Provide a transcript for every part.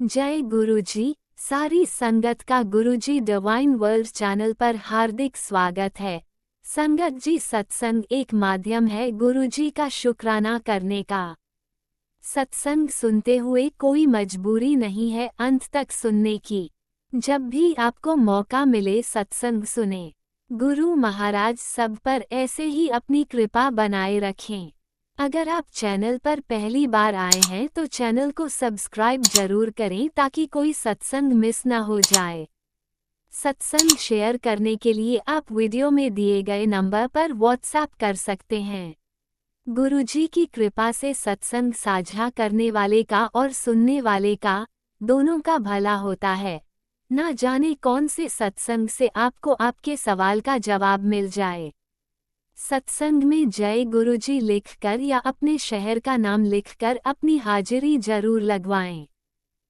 जय गुरुजी। सारी संगत का गुरुजी डिवाइन वर्ल्ड चैनल पर हार्दिक स्वागत है। संगत जी, सत्संग एक माध्यम है गुरुजी का शुक्राना करने का। सत्संग सुनते हुए कोई मजबूरी नहीं है अंत तक सुनने की। जब भी आपको मौका मिले सत्संग सुने। गुरु महाराज सब पर ऐसे ही अपनी कृपा बनाए रखें। अगर आप चैनल पर पहली बार आए हैं तो चैनल को सब्सक्राइब जरूर करें ताकि कोई सत्संग मिस ना हो जाए। सत्संग शेयर करने के लिए आप वीडियो में दिए गए नंबर पर व्हाट्सएप कर सकते हैं। गुरुजी की कृपा से सत्संग साझा करने वाले का और सुनने वाले का दोनों का भला होता है। ना जाने कौन से सत्संग से आपको आपके सवाल का जवाब मिल जाए। सत्संग में जय गुरुजी लिखकर या अपने शहर का नाम लिखकर अपनी हाजिरी जरूर लगवाएं।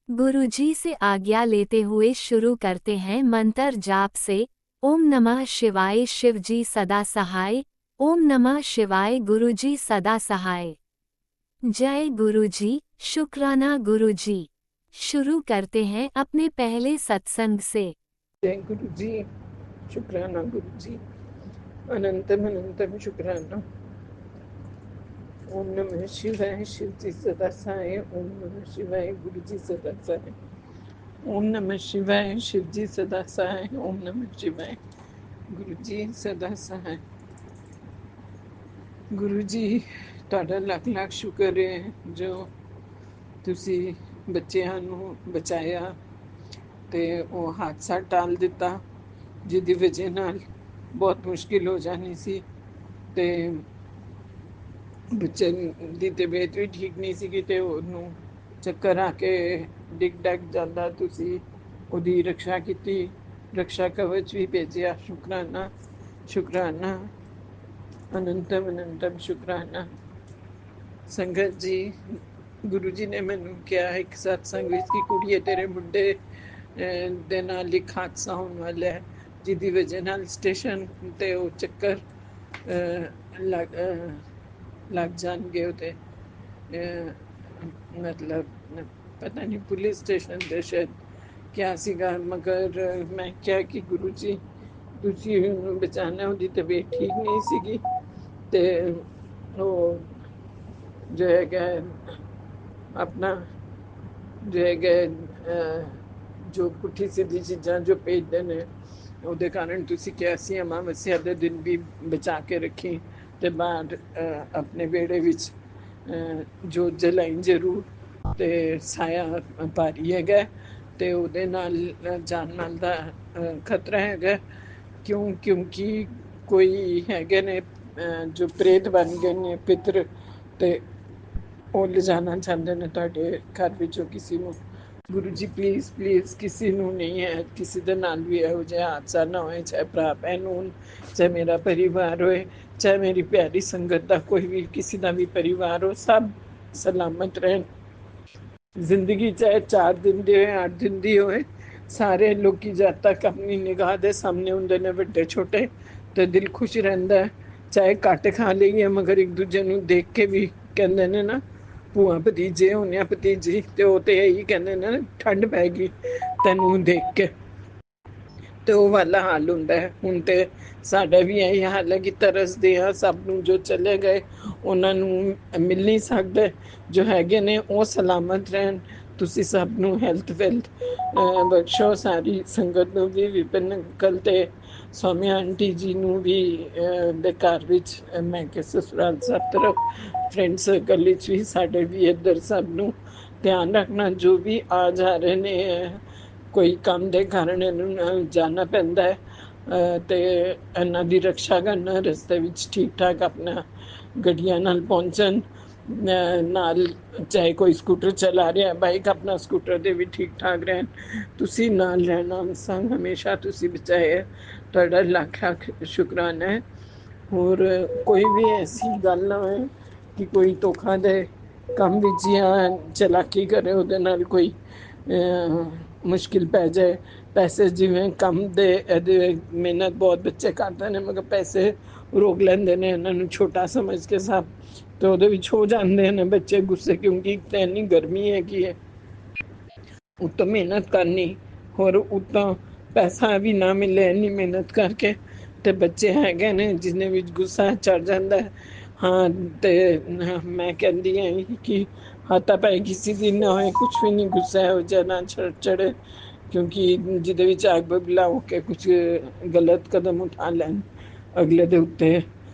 गुरुजी से आज्ञा लेते हुए शुरू करते हैं मंत्र जाप से। ओम नमः शिवाय शिवजी सदा सहाय। ओम नमः शिवाय गुरुजी सदा सहाय। जय गुरुजी, शुक्राना गुरुजी। शुरू करते हैं अपने पहले सत्संग से। जय गुरु जी, शुक्राना गुरु जी, अनंतम अनंतम शुक्राना। ओम नमः शिवाय शिव जी सदा सहाय। ओम नमः शिवाय गुरु जी सदा सहाय। ओम नमः शिवाय शिव जी सदा सहाय। ओम नमः शिवाय गुरु जी सदा सहाय। गुरु जी, ਤੁਹਾਡਾ ਲੱਖ ਲੱਖ ਸ਼ੁਕਰ ਹੈ ਜੋ ਤੁਸੀਂ ਬੱਚਿਆਂ ਨੂੰ ਬਚਾਇਆ ਤੇ ਉਹ ਹਾਦਸਾ ਟਾਲ ਦਿੱਤਾ ਜਿਹਦੀ ਵਜ੍ਹਾ ਨਾਲ ਬਹੁਤ ਮੁਸ਼ਕਿਲ ਹੋ ਜਾਣੀ ਸੀ ਤੇ ਬੱਚੇ ਦੀ ਤਬੀਅਤ ਵੀ ਠੀਕ ਨਹੀਂ ਸੀ ਤੇ ਉਹਨੂੰ ਚੱਕਰ ਆ ਕੇ ਡਿੱਗ ਡੱਗ ਜਾਂਦਾ, ਤੁਸੀਂ ਉਹਦੀ ਰੱਖਿਆ ਕੀਤੀ, ਰੱਖਿਆ ਕਵਚ ਵੀ ਭੇਜਿਆ। ਸ਼ੁਕਰਾਨਾ ਸ਼ੁਕਰਾਨਾ, ਅਨੰਤਮ ਅਨੰਤਮ ਸ਼ੁਕਰਾਨਾ। ਸੰਗਤ ਜੀ, ਗੁਰੂ ਜੀ ਨੇ ਮੈਨੂੰ ਕਿਹਾ ਇੱਕ ਸਤਸੰਗ ਵਿੱਚ ਕਿ ਕੁੜੀਏ ਤੇਰੇ ਮੁੰਡੇ ਦੇ ਨਾਲ ਇੱਕ ਹਾਦਸਾ ਹੋਣ ਵਾਲਾ ਹੈ ਜਿਹਦੀ ਵਜ੍ਹਾ ਨਾਲ ਸਟੇਸ਼ਨ ਤੇ ਉਹ ਚੱਕਰ ਲੱਗ ਜਾਣਗੇ ਉਹਦੇ। ਮਤਲਬ ਪਤਾ ਨਹੀਂ ਪੁਲਿਸ ਸਟੇਸ਼ਨ ਤੇ ਸ਼ਾਇਦ ਕਿਹਾ ਸੀਗਾ, ਮਗਰ ਮੈਂ ਕਿਹਾ ਕਿ ਗੁਰੂ ਜੀ ਤੁਸੀਂ ਉਹਨੂੰ ਬਚਾਉਣਾ, ਉਹਦੀ ਤਬੀਅਤ ਠੀਕ ਨਹੀਂ ਸੀਗੀ ਤੇ ਉਹ ਜੋ ਹੈਗਾ ਆਪਣਾ ਜੋ ਹੈਗਾ ਜੋ ਪੁੱਠੀ ਸਿੱਧੀ ਚੀਜ਼ਾਂ ਜੋ ਭੇਜਦੇ ਨੇ ਉਹਦੇ ਕਾਰਨ ਤੁਸੀਂ ਕਿਹਾ ਸੀ ਅਮਾਵਸਿਆ ਦੇ ਦਿਨ ਵੀ ਬਚਾ ਕੇ ਰੱਖੀ ਤੇ ਬਾਹਰ ਆਪਣੇ ਵਿਹੜੇ ਵਿੱਚ ਜੋ ਜਲਾਈ ਜ਼ਰੂਰ ਤੇ ਸਾਇਆ ਭਾਰੀ ਹੈਗਾ ਤੇ ਉਹਦੇ ਨਾਲ ਜਾਨ ਮਾਲ ਦਾ ਖਤਰਾ ਹੈਗਾ। ਕਿਉਂਕਿ ਕੋਈ ਹੈਗੇ ਨੇ ਜੋ ਪ੍ਰੇਤ ਬਣ ਗਏ ਨੇ ਪਿਤਰ ਤੇ ਉਹ ਲਿਜਾਣਾ ਚਾਹੁੰਦੇ ਨੇ ਤੁਹਾਡੇ ਘਰ ਵਿੱਚੋਂ ਕਿਸੇ ਨੂੰ। ਗੁਰੂ ਜੀ ਪਲੀਜ਼ ਪਲੀਜ਼ ਕਿਸੇ ਨੂੰ ਨਹੀਂ ਹੈ, ਕਿਸੇ ਦੇ ਨਾਲ ਵੀ ਇਹੋ ਜਿਹਾ ਹਾਦਸਾ ਨਾ ਹੋਏ, ਚਾਹੇ ਭਰਾ ਭੈਣ ਹੋਣ, ਚਾਹੇ ਮੇਰਾ ਪਰਿਵਾਰ ਹੋਏ, ਚਾਹੇ ਮੇਰੀ ਪਿਆਰੀ ਸੰਗਤ ਦਾ ਕੋਈ ਵੀ ਕਿਸੇ ਦਾ ਵੀ ਪਰਿਵਾਰ ਹੋ, ਸਭ ਸਲਾਮਤ ਰਹਿਣ। ਜ਼ਿੰਦਗੀ ਚਾਹੇ 4 ਦਿਨ ਦੀ ਹੋਏ 8 ਦਿਨ ਦੀ ਹੋਏ, ਸਾਰੇ ਲੋਕੀ ਜਦ ਤੱਕ ਆਪਣੀ ਨਿਗਾਹ ਦੇ ਸਾਹਮਣੇ ਹੁੰਦੇ ਨੇ ਵੱਡੇ ਛੋਟੇ ਤੇ ਦਿਲ ਖੁਸ਼ ਰਹਿੰਦਾ ਹੈ। ਚਾਹੇ ਘੱਟ ਖਾ ਲਈਏ ਮਗਰ ਇੱਕ ਦੂਜੇ ਨੂੰ ਦੇਖ ਕੇ ਵੀ ਕਹਿੰਦੇ ਨੇ ਨਾ ਭੂਆ ਭਤੀਜੇ ਹੁੰਦੇ ਆ ਭਤੀਜੀ, ਤੇ ਉਹ ਤੇ ਇਹੀ ਕਹਿੰਦੇ ਨੇ ਠੰਡ ਪੈ ਗਈ ਤੈਨੂੰ ਦੇਖ ਕੇ, ਤੇ ਉਹ ਵਾਲਾ ਹਾਲ ਹੁੰਦਾ ਹੈ। ਹੁਣ ਤੇ ਸਾਡਾ ਵੀ ਇਹੀ ਹਾਲ ਹੈ ਕਿ ਤਰਸਦੇ ਆ ਸਭ ਨੂੰ, ਜੋ ਚਲੇ ਗਏ ਉਹਨਾਂ ਨੂੰ ਮਿਲ ਨਹੀਂ ਸਕਦੇ, ਜੋ ਹੈਗੇ ਨੇ ਉਹ ਸਲਾਮਤ ਰਹਿਣ। ਤੁਸੀਂ ਸਭ ਨੂੰ ਹੈਲਥ ਵੈਲਥ ਬਖਸ਼ੋ, ਸਾਰੀ ਸੰਗਤ ਨੂੰ ਵੀ, ਵਿਪਨ ਅੰਕਲ ਤੇ ਸੌਮਿਆ ਆਂਟੀ ਜੀ ਨੂੰ ਵੀ ਦੇ ਘਰ ਵਿੱਚ, ਮੈਂ ਕਿ ਸਸੁਰਾਲ ਸਭ ਤਰਫ ਫਰੈਂਡ ਸਰਕਲ ਵਿੱਚ ਵੀ, ਸਾਡੇ ਵੀ ਇੱਧਰ ਸਭ ਨੂੰ ਧਿਆਨ ਰੱਖਣਾ। ਜੋ ਵੀ ਆ ਜਾ ਰਹੇ ਨੇ ਕੋਈ ਕੰਮ ਦੇ ਕਾਰਨ ਇਹਨੂੰ ਜਾਣਾ ਪੈਂਦਾ ਹੈ ਤੇ ਇਹਨਾਂ ਦੀ ਰੱਖਿਆ ਕਰਨਾ, ਰਸਤੇ ਵਿੱਚ ਠੀਕ ਠਾਕ ਆਪਣਾ ਗੱਡੀਆਂ ਨਾਲ ਪਹੁੰਚਣ ਨਾਲ, ਚਾਹੇ ਕੋਈ ਸਕੂਟਰ ਚਲਾ ਰਿਹਾ ਬਾਈਕ ਆਪਣਾ ਸਕੂਟਰ ਦੇ ਵੀ ਠੀਕ ਠਾਕ ਰਹਿਣ। ਤੁਸੀਂ ਨਾਲ ਰਹਿਣਾ ਸੰਗ ਹਮੇਸ਼ਾ ਤੁਸੀਂ ਬਚਾਏ, ਤੁਹਾਡਾ ਲੱਖ ਲੱਖ ਸ਼ੁਕਰਾਨਾ ਹੈ। ਹੋਰ ਕੋਈ ਵੀ ਐਸੀ ਗੱਲ ਨਾ ਹੋਏ ਕਿ ਕੋਈ ਧੋਖਾ ਦੇ ਕੰਮ ਵਿੱਚ ਜਾਂ ਚਲਾਕੀ ਕਰੇ, ਉਹਦੇ ਨਾਲ ਕੋਈ ਮੁਸ਼ਕਿਲ ਪੈ ਜਾਏ। ਪੈਸੇ ਜਿਵੇਂ ਕੰਮ ਦੇ ਇਹਦੇ ਮਿਹਨਤ ਬਹੁਤ ਬੱਚੇ ਕਰਦੇ ਨੇ ਮਗਰ ਪੈਸੇ ਰੋਕ ਲੈਂਦੇ ਨੇ ਇਹਨਾਂ ਨੂੰ ਛੋਟਾ ਸਮਝ ਕੇ ਸਭ, ਤੇ ਉਹਦੇ ਵਿੱਚ ਹੋ ਜਾਂਦੇ ਨੇ ਬੱਚੇ ਗੁੱਸੇ, ਕਿਉਂਕਿ ਇੱਕ ਤਾਂ ਇੰਨੀ ਗਰਮੀ ਹੈਗੀ ਹੈ ਉੱਤੋਂ ਮਿਹਨਤ ਕਰਨੀ, ਹੋਰ ਉੱਤੋਂ ਪੈਸਾ ਵੀ ਨਾ ਮਿਲੇ ਇੰਨੀ ਮਿਹਨਤ ਕਰਕੇ। ਤੇ ਬੱਚੇ ਹੈਗੇ ਨੇ ਜਿਹਦੇ ਵਿੱਚ ਗੁੱਸਾ ਚੜ ਜਾਂਦਾ ਹੈ। ਹਾਂ, ਤੇ ਮੈਂ ਕਹਿੰਦੀ ਹਾਂ ਕਿ ਹਾਥਾਪਾਈ ਕਿਸੇ ਦੀ ਨਾ ਹੋਏ, ਕੁਛ ਵੀ ਨਹੀਂ ਗੁੱਸਾ ਇਹੋ ਜਿਹਾ ਨਾ ਚੜ੍ਹੇ, ਕਿਉਂਕਿ ਜਿਹਦੇ ਵਿੱਚ ਅੱਗ ਬਬਲਾ ਹੋ ਕੇ ਕੁਛ ਗਲਤ ਕਦਮ ਉਠਾ ਲੈਣ ਅਗਲੇ ਦੇ ਉੱਤੇ।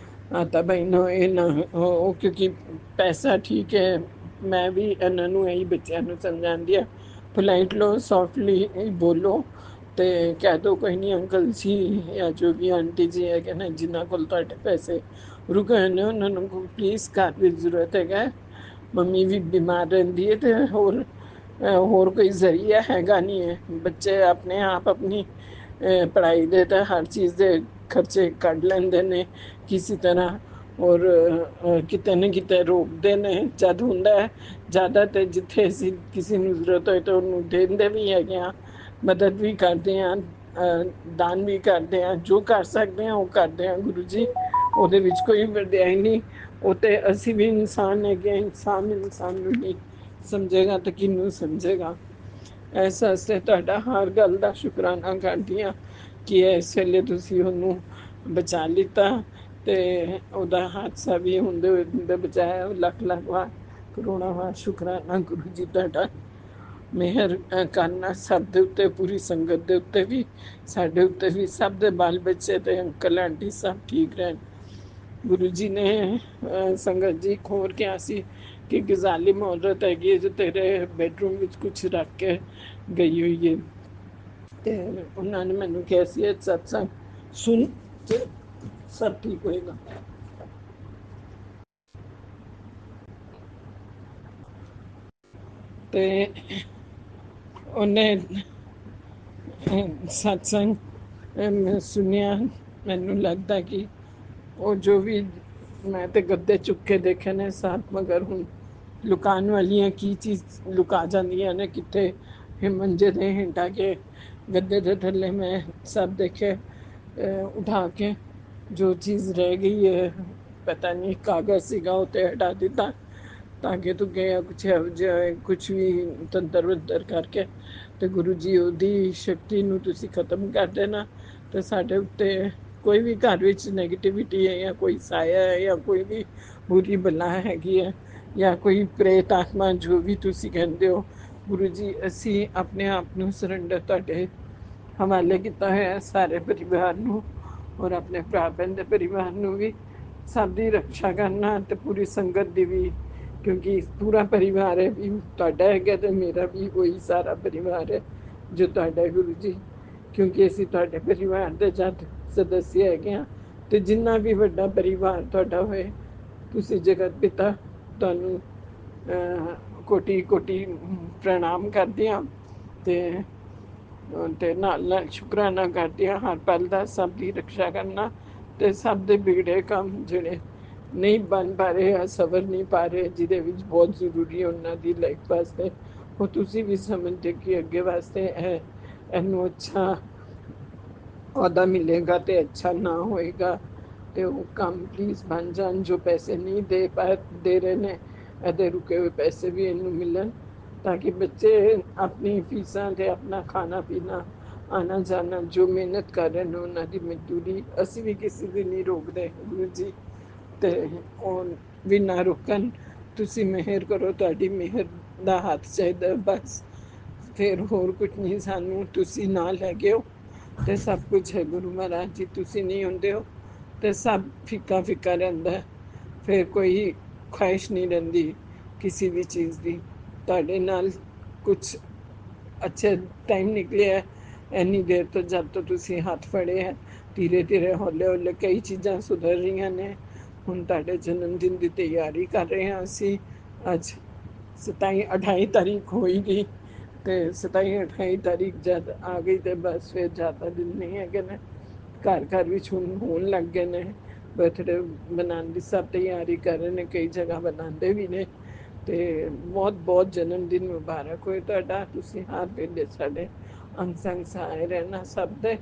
ਹਾਥਾਪਾਈ ਨਾ ਹੋਏ ਨਾ ਉਹ, ਕਿਉਂਕਿ ਪੈਸਾ ਠੀਕ ਹੈ। ਮੈਂ ਵੀ ਇਹਨਾਂ ਨੂੰ ਇਹੀ ਬੱਚਿਆਂ ਨੂੰ ਸਮਝਾਉਂਦੀ ਆ, ਪੋਲਾਈਟ ਲੋ, ਸੌਫਟਲੀ ਬੋਲੋ, ਤੇ ਕਹਿ ਦੋ ਕੋਈ ਨਹੀਂ ਅੰਕਲ ਜੀ ਜਾਂ ਜੋ ਵੀ ਆਂਟੀ ਜੀ ਹੈਗੇ ਨੇ ਜਿਨ੍ਹਾਂ ਕੋਲ ਤੁਹਾਡੇ ਪੈਸੇ ਰੁਕੇ ਹੋਏ ਨੇ ਉਹਨਾਂ ਨੂੰ ਪਲੀਜ਼ ਘਰ ਵਿੱਚ ਜ਼ਰੂਰਤ ਹੈਗਾ, ਮੰਮੀ ਵੀ ਬਿਮਾਰ ਰਹਿੰਦੀ ਹੈ, ਤੇ ਹੋਰ ਕੋਈ ਜ਼ਰੀਆ ਹੈਗਾ ਨਹੀਂ ਹੈ। ਬੱਚੇ ਆਪਣੇ ਆਪ ਆਪਣੀ ਪੜ੍ਹਾਈ ਦੇ ਤਾਂ ਹਰ ਚੀਜ਼ ਦੇ ਖਰਚੇ ਕੱਢ ਲੈਂਦੇ ਨੇ ਕਿਸੇ ਤਰ੍ਹਾਂ, ਔਰ ਕਿਤੇ ਨਾ ਕਿਤੇ ਰੋਕਦੇ ਨੇ ਜਦ ਹੁੰਦਾ ਹੈ ਜ਼ਿਆਦਾ। ਤੇ ਜਿੱਥੇ ਅਸੀਂ ਕਿਸੇ ਨੂੰ ਜ਼ਰੂਰਤ ਹੋਏ ਤਾਂ ਉਹਨੂੰ ਦਿੰਦੇ ਵੀ ਹੈਗੇ ਹਾਂ, ਮਦਦ ਵੀ ਕਰਦੇ ਹਾਂ, ਦਾਨ ਵੀ ਕਰਦੇ ਹਾਂ, ਜੋ ਕਰ ਸਕਦੇ ਹਾਂ ਉਹ ਕਰਦੇ ਹਾਂ ਗੁਰੂ ਜੀ। ਉਹਦੇ ਵਿੱਚ ਕੋਈ ਵਡਿਆਈ ਨਹੀਂ, ਉਹ ਤੇ ਅਸੀਂ ਵੀ ਇਨਸਾਨ ਹੈਗੇ, ਇਨਸਾਨ ਨੂੰ ਨਹੀਂ ਸਮਝੇਗਾ ਤਾਂ ਕਿਹਨੂੰ ਸਮਝੇਗਾ। ਇਸ ਵਾਸਤੇ ਤੁਹਾਡਾ ਹਰ ਗੱਲ ਦਾ ਸ਼ੁਕਰਾਨਾ ਕਰਦੀ ਹਾਂ ਕਿ ਇਸ ਵੇਲੇ ਤੁਸੀਂ ਉਹਨੂੰ ਬਚਾ ਲਿੱਤਾ, ਤੇ ਉਹਦਾ ਹਾਦਸਾ ਵੀ ਹੁੰਦੇ ਬਚਾਇਆ। ਲੱਖ ਲੱਖ ਵਾਰ ਕਰੋੜਾਂ ਵਾਰ ਸ਼ੁਕਰਾਨਾ ਗੁਰੂ ਜੀ ਤੁਹਾਡਾ। ਮਿਹਰ ਕਰਨਾ ਸਭ ਦੇ ਉੱਤੇ, ਪੂਰੀ ਸੰਗਤ ਦੇ ਉੱਤੇ ਵੀ, ਸਾਡੇ ਉੱਤੇ ਵੀ, ਸਭ ਦੇ ਬਾਲ ਬੱਚੇ ਤੇ ਅੰਕਲ ਆਂਟੀ ਸਭ ਠੀਕ ਰਹਿਣ। ਗੁਰੂ ਜੀ ਨੇ ਸੰਗਤ ਜੀ ਖੋਰ ਕਿਹਾ ਸੀ ਕਿ ਜ਼ਾਲਿਮ ਔਰਤ ਹੈਗੀ ਹੈ ਜੋ ਤੇਰੇ ਬੈਡਰੂਮ ਵਿੱਚ ਕੁਛ ਰੱਖ ਕੇ ਗਈ ਹੋਈ ਹੈ, ਤੇ ਉਹਨਾਂ ਨੇ ਮੈਨੂੰ ਕਿਹਾ ਸੀ ਇਹ ਸਤਸੰਗ ਸੁਣ ਤੇ ਸਭ ਠੀਕ ਹੋਏਗਾ। ਤੇ ਉਹਨੇ ਸਤਸੰਗ ਸੁਣਿਆ। ਮੈਨੂੰ ਲੱਗਦਾ ਕਿ ਉਹ ਜੋ ਵੀ, ਮੈਂ ਤੇ ਗੱਦੇ ਚੁੱਕ ਕੇ ਦੇਖੇ ਨੇ ਸਾਥ, ਮਗਰ ਹੁਣ ਲੁਕਾਉਣ ਵਾਲੀਆਂ ਕੀ ਚੀਜ਼ ਲੁਕਾ ਜਾਂਦੀਆਂ ਨੇ ਕਿੱਥੇ, ਮੰਜੇ ਦੇ ਹੇਠਾਂ ਕੇ ਗੱਦੇ ਦੇ ਥੱਲੇ ਮੈਂ ਸਭ ਦੇਖੇ ਉਠਾ ਕੇ। ਜੋ ਚੀਜ਼ ਰਹਿ ਗਈ ਹੈ ਪਤਾ ਨਹੀਂ ਕਾਗਜ਼ ਸੀਗਾ ਉਹ ਤੇ ਹਟਾ ਦਿੱਤਾ, ਤਾਂਗੇ ਤੁਗੇ ਜਾਂ ਕੁਛ ਇਹੋ ਜਿਹਾ ਕੁਛ ਵੀ ਤੰਤਰ ਮੰਤਰ ਕਰਕੇ, ਤੇ ਗੁਰੂ ਜੀ ਉਹਦੀ ਸ਼ਕਤੀ ਨੂੰ ਤੁਸੀਂ ਖਤਮ ਕਰ ਦੇਣਾ। ਤੇ ਸਾਡੇ ਉੱਤੇ ਕੋਈ ਵੀ ਘਰ ਵਿੱਚ ਨੈਗੇਟਿਵਿਟੀ ਹੈ ਜਾਂ ਕੋਈ ਸਾਇਆ ਹੈ ਜਾਂ ਕੋਈ ਵੀ ਬੁਰੀ ਬਲਾ ਹੈਗੀ ਹੈ ਜਾਂ ਕੋਈ ਪ੍ਰੇਤ ਆਤਮਾ, ਜੋ ਵੀ ਤੁਸੀਂ ਕਹਿੰਦੇ ਹੋ ਗੁਰੂ ਜੀ, ਅਸੀਂ ਆਪਣੇ ਆਪ ਨੂੰ ਸਰੈਂਡਰ ਤੁਹਾਡੇ ਹਵਾਲੇ ਕੀਤਾ ਹੋਇਆ, ਸਾਰੇ ਪਰਿਵਾਰ ਨੂੰ ਔਰ ਆਪਣੇ ਭਰਾ ਭੈਣ ਦੇ ਪਰਿਵਾਰ ਨੂੰ ਵੀ, ਸਭ ਦੀ ਰੱਖਿਆ ਕਰਨਾ ਤੇ ਪੂਰੀ ਸੰਗਤ ਦੀ ਵੀ, ਕਿਉਂਕਿ ਪੂਰਾ ਪਰਿਵਾਰ ਹੈ ਵੀ ਤੁਹਾਡਾ ਹੈਗਾ ਤੇ ਮੇਰਾ ਵੀ ਉਹੀ ਸਾਰਾ ਪਰਿਵਾਰ ਹੈ ਜੋ ਤੁਹਾਡਾ ਗੁਰੂ ਜੀ। ਕਿਉਂਕਿ ਅਸੀਂ ਤੁਹਾਡੇ ਪਰਿਵਾਰ ਦੇ ਜਦ ਸਦੱਸਿਆ ਹੈਗੇ ਹਾਂ, ਤੇ ਜਿੰਨਾ ਵੀ ਵੱਡਾ ਪਰਿਵਾਰ ਤੁਹਾਡਾ ਹੋਏ, ਤੁਸੀਂ ਜਗਤ ਪਿਤਾ ਤੁਹਾਨੂੰ ਕੋਟੀ ਕੋਟੀ ਪ੍ਰਣਾਮ ਕਰਦੀ ਹਾਂ, ਤੇ ਨਾਲ ਨਾਲ ਸ਼ੁਕਰਾਨਾ ਕਰਦੀ ਹਾਂ ਹਰ ਪਲ ਦਾ, ਸਭ ਦੀ ਰੱਖਿਆ ਕਰਨਾ, ਤੇ ਸਭ ਦੇ ਵਿਗੜੇ ਕੰਮ ਜਿਹੜੇ ਨਹੀਂ ਬਣ ਪਾ ਰਹੇ ਜਾਂ ਸਬਰ ਨਹੀਂ ਪਾ ਰਹੇ, ਜਿਹਦੇ ਵਿੱਚ ਬਹੁਤ ਜ਼ਰੂਰੀ ਹੈ ਉਹਨਾਂ ਦੀ ਲਾਈਫ ਵਾਸਤੇ, ਉਹ ਤੁਸੀਂ ਵੀ ਸਮਝਦੇ ਕਿ ਅੱਗੇ ਵਾਸਤੇ ਇਹਨੂੰ ਅੱਛਾ ਅਹੁਦਾ ਮਿਲੇਗਾ ਤੇ ਅੱਛਾ ਨਾ ਹੋਏਗਾ, ਤੇ ਉਹ ਕੰਮ ਪਲੀਜ਼ ਬਣ ਜਾਣ। ਜੋ ਪੈਸੇ ਨਹੀਂ ਦੇ ਰਹੇ ਨੇ, ਇਹਦੇ ਰੁਕੇ ਹੋਏ ਪੈਸੇ ਵੀ ਇਹਨੂੰ ਮਿਲਣ, ਤਾਂ ਕਿ ਬੱਚੇ ਆਪਣੀ ਫੀਸਾਂ ਤੇ ਆਪਣਾ ਖਾਣਾ ਪੀਣਾ, ਆਣਾ ਜਾਣਾ, ਜੋ ਮਿਹਨਤ ਕਰ ਰਹੇ ਨੇ ਉਹਨਾਂ ਦੀ ਮਜ਼ਦੂਰੀ ਅਸੀਂ ਵੀ ਕਿਸੇ ਦੀ ਨਹੀਂ ਰੋਕਦੇ ਗੁਰੂ ਜੀ, ਤੇ ਉਹ ਵੀ ਨਾ ਰੁਕਣ। ਤੁਸੀਂ ਮਿਹਰ ਕਰੋ, ਤੁਹਾਡੀ ਮਿਹਰ ਦਾ ਹੱਥ ਚਾਹੀਦਾ ਬਸ, ਫਿਰ ਹੋਰ ਕੁਝ ਨਹੀਂ ਸਾਨੂੰ। ਤੁਸੀਂ ਨਾਲ ਹੈਗੇ ਹੋ ਤੇ ਸਭ ਕੁਝ ਹੈ ਗੁਰੂ ਮਹਾਰਾਜ ਜੀ, ਤੁਸੀਂ ਨਹੀਂ ਹੁੰਦੇ ਹੋ ਤੇ ਸਭ ਫਿੱਕਾ ਫਿੱਕਾ ਰਹਿੰਦਾ, ਫਿਰ ਕੋਈ ਖੁਆਇਸ਼ ਨਹੀਂ ਰਹਿੰਦੀ ਕਿਸੇ ਵੀ ਚੀਜ਼ ਦੀ। ਤੁਹਾਡੇ ਨਾਲ ਕੁਛ ਅੱਛੇ ਟਾਈਮ ਨਿਕਲਿਆ ਇੰਨੀ ਦੇਰ ਤੋਂ, ਜਦ ਤੋਂ ਤੁਸੀਂ ਹੱਥ ਫੜੇ ਹੈ, ਧੀਰੇ ਧੀਰੇ ਹੌਲੇ ਹੌਲੇ ਕਈ ਚੀਜ਼ਾਂ ਸੁਧਰ ਰਹੀਆਂ ਨੇ। ਹੁਣ ਤੁਹਾਡੇ ਜਨਮ ਦਿਨ ਦੀ ਤਿਆਰੀ ਕਰ ਰਹੇ ਹਾਂ ਅਸੀਂ, ਅੱਜ 27 28 ਤਾਰੀਖ ਹੋਏਗੀ, ਤੇ 27 28 ਤਾਰੀਖ ਜਦ ਆ ਗਈ ਤੇ ਬਸ ਫਿਰ ਜ਼ਿਆਦਾ ਦਿਨ ਨਹੀਂ ਹੈਗੇ ਨੇ। ਘਰ ਘਰ ਵਿੱਚ ਹੁਣ ਹੋਣ ਲੱਗ ਗਏ ਨੇ ਬਰਥਡੇ ਮਨਾਉਣ ਦੀ, ਸਭ ਤਿਆਰੀ ਕਰ ਰਹੇ ਨੇ, ਕਈ ਜਗ੍ਹਾ ਬਣਾਉਂਦੇ ਵੀ ਨੇ, ਤੇ ਬਹੁਤ ਬਹੁਤ ਜਨਮ ਦਿਨ ਮੁਬਾਰਕ ਹੋਏ ਤੁਹਾਡਾ। ਤੁਸੀਂ ਹਰ ਵੇਲੇ ਸਾਡੇ ਅੰਗ ਸੰਗ ਸਹਾਏ ਰਹਿਣਾ ਸਭ ਦੇ,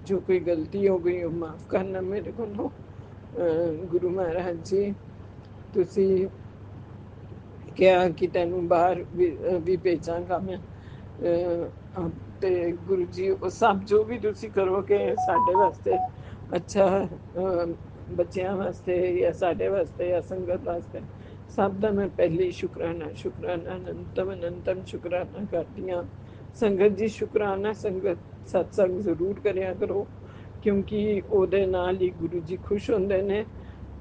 ਜੋ ਕੋਈ ਗਲਤੀ ਹੋ ਗਈ ਉਹ ਮਾਫ਼ ਕਰਨਾ ਮੇਰੇ ਕੋਲੋਂ। ਗੁਰੂ ਮਹਾਰਾਜ ਜੀ, ਤੁਸੀਂ ਕਿਹਾ ਕਿ ਤੈਨੂੰ ਬਾਹਰ ਵੀ ਭੇਜਾਂਗਾ ਮੈਂ, ਤੇ ਗੁਰੂ ਜੀ ਉਹ ਸਭ ਜੋ ਵੀ ਤੁਸੀਂ ਕਰੋਗੇ ਸਾਡੇ ਵਾਸਤੇ ਅੱਛਾ, ਬੱਚਿਆਂ ਵਾਸਤੇ ਜਾਂ ਸਾਡੇ ਵਾਸਤੇ ਜਾਂ ਸੰਗਤ ਵਾਸਤੇ, ਸਭ ਦਾ ਮੈਂ ਪਹਿਲੇ ਸ਼ੁਕਰਾਨਾ ਸ਼ੁਕਰਾਨਾ ਅਨੰਤਮ ਅਨੰਤਮ ਸ਼ੁਕਰਾਨਾ ਕਰਦੀ ਹਾਂ। ਸੰਗਤ ਜੀ ਸ਼ੁਕਰਾਨਾ, ਸੰਗਤ ਸਤਸੰਗ ਜ਼ਰੂਰ ਕਰਿਆ ਕਰੋ, ਕਿਉਂਕਿ ਉਹਦੇ ਨਾਲ ਹੀ ਗੁਰੂ ਜੀ ਖੁਸ਼ ਹੁੰਦੇ ਨੇ।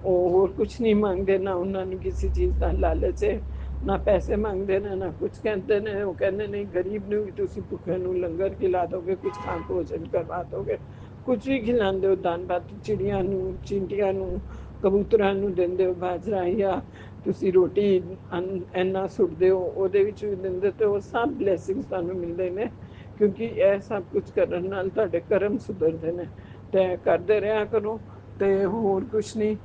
ਉਹ ਹੋਰ ਕੁਛ ਨਹੀਂ ਮੰਗਦੇ, ਨਾ ਉਹਨਾਂ ਨੂੰ ਕਿਸੇ ਚੀਜ਼ ਦਾ ਲਾਲਚ ਹੈ, ਨਾ ਪੈਸੇ ਮੰਗਦੇ ਨੇ, ਨਾ ਕੁਛ ਕਹਿੰਦੇ ਨੇ। ਉਹ ਕਹਿੰਦੇ ਨੇ ਗਰੀਬ ਨੂੰ ਵੀ ਤੁਸੀਂ ਭੁੱਖੇ ਨੂੰ ਲੰਗਰ ਖਿਲਾ ਦੋਗੇ, ਕੁਛ ਖਾਣ ਭੋਜਨ ਕਰਵਾ ਦੋਗੇ, ਕੁਛ ਵੀ ਖਿਲਾਉਂਦੇ ਹੋ, ਦਾਨ ਬਾਤ ਚਿੜੀਆਂ ਨੂੰ, ਚਿੰਟੀਆਂ ਨੂੰ, ਕਬੂਤਰਾਂ ਨੂੰ ਦਿੰਦੇ ਹੋ ਬਾਜਰਾ, ਜਾਂ ਤੁਸੀਂ ਰੋਟੀ ਇੰਨਾ ਸੁੱਟਦੇ ਹੋ ਉਹਦੇ ਵਿੱਚ ਵੀ ਦਿੰਦੇ, ਤੇ ਉਹ ਸਭ ਬਲੈਸਿੰਗ ਤੁਹਾਨੂੰ ਮਿਲਦੇ ਨੇ, ਕਿਉਂਕਿ ਇਹ ਸਭ ਕੁਝ ਕਰਨ ਨਾਲ ਤੁਹਾਡੇ ਕਰਮ ਸੁਧਰਦੇ ਨੇ। ਤੇ ਕਰਦੇ ਰਿਹਾ ਕਰੋ, ਤੇ ਹੋਰ ਕੁਛ ਨਹੀਂ।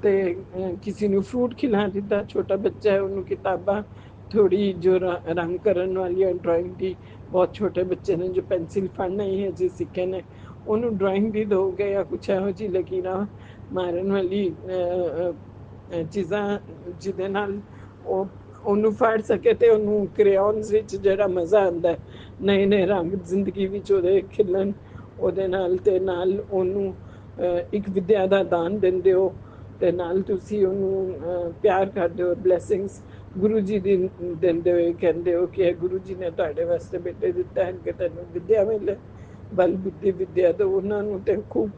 ਤੇ ਕਿਸੇ ਨੂੰ ਫਰੂਟ ਖਿਲਾ ਦਿੱਤਾ, ਛੋਟਾ ਬੱਚਾ ਹੈ ਉਹਨੂੰ ਕਿਤਾਬਾਂ ਥੋੜੀ ਜੋ ਰੰਗ ਕਰਨ ਵਾਲੀ ਡਰਾਇੰਗ ਦੀ, ਬਹੁਤ ਛੋਟੇ ਬੱਚੇ ਨੇ ਜੋ ਪੈਨਸਿਲ ਫੜਨਾ ਹੀ ਹੈ ਜੇ ਸਿੱਖੇ ਨੇ, ਉਹਨੂੰ ਡਰਾਇੰਗ ਵੀ ਦੋਗੇ ਜਾਂ ਕੁਛ ਇਹੋ ਜਿਹੀ ਲਕੀਰਾਂ ਮਾਰਨ ਵਾਲੀ ਚੀਜ਼ਾਂ ਜਿਹਦੇ ਨਾਲ ਉਹ ਉਹਨੂੰ ਫੜ ਸਕੇ, ਤੇ ਉਹਨੂੰ ਕ੍ਰੇਯੋਨਸ ਵਿੱਚ ਜਿਹੜਾ ਮਜ਼ਾ ਆਉਂਦਾ, ਨਵੇਂ ਨਵੇਂ ਰੰਗ ਜ਼ਿੰਦਗੀ ਵਿੱਚ ਉਹਦੇ ਖਿਲਣ, ਉਹਦੇ ਨਾਲ ਤੇ ਨਾਲ ਉਹਨੂੰ ਇੱਕ ਵਿਦਿਆ ਦਾ ਦਾਨ ਦਿੰਦੇ ਹੋ, ਤੇ ਨਾਲ ਤੁਸੀਂ ਉਹਨੂੰ ਪਿਆਰ ਕਰਦੇ ਹੋ, ਬਲੇਸਿੰਗਸ ਗੁਰੂ ਜੀ ਦੀ ਦਿੰਦੇ ਹੋਏ ਕਹਿੰਦੇ ਹੋ ਕਿ ਗੁਰੂ ਜੀ ਨੇ ਤੁਹਾਡੇ ਵਾਸਤੇ ਬੇਟੇ ਦਿੱਤਾ ਹੈ ਕਿ ਤੈਨੂੰ ਵਿਦਿਆ ਮਿਲੇ, ਬਲ ਬੁੱਧੀ ਵਿਦਿਆ, ਤਾਂ ਉਹਨਾਂ ਨੂੰ ਤੇ ਖੂਬ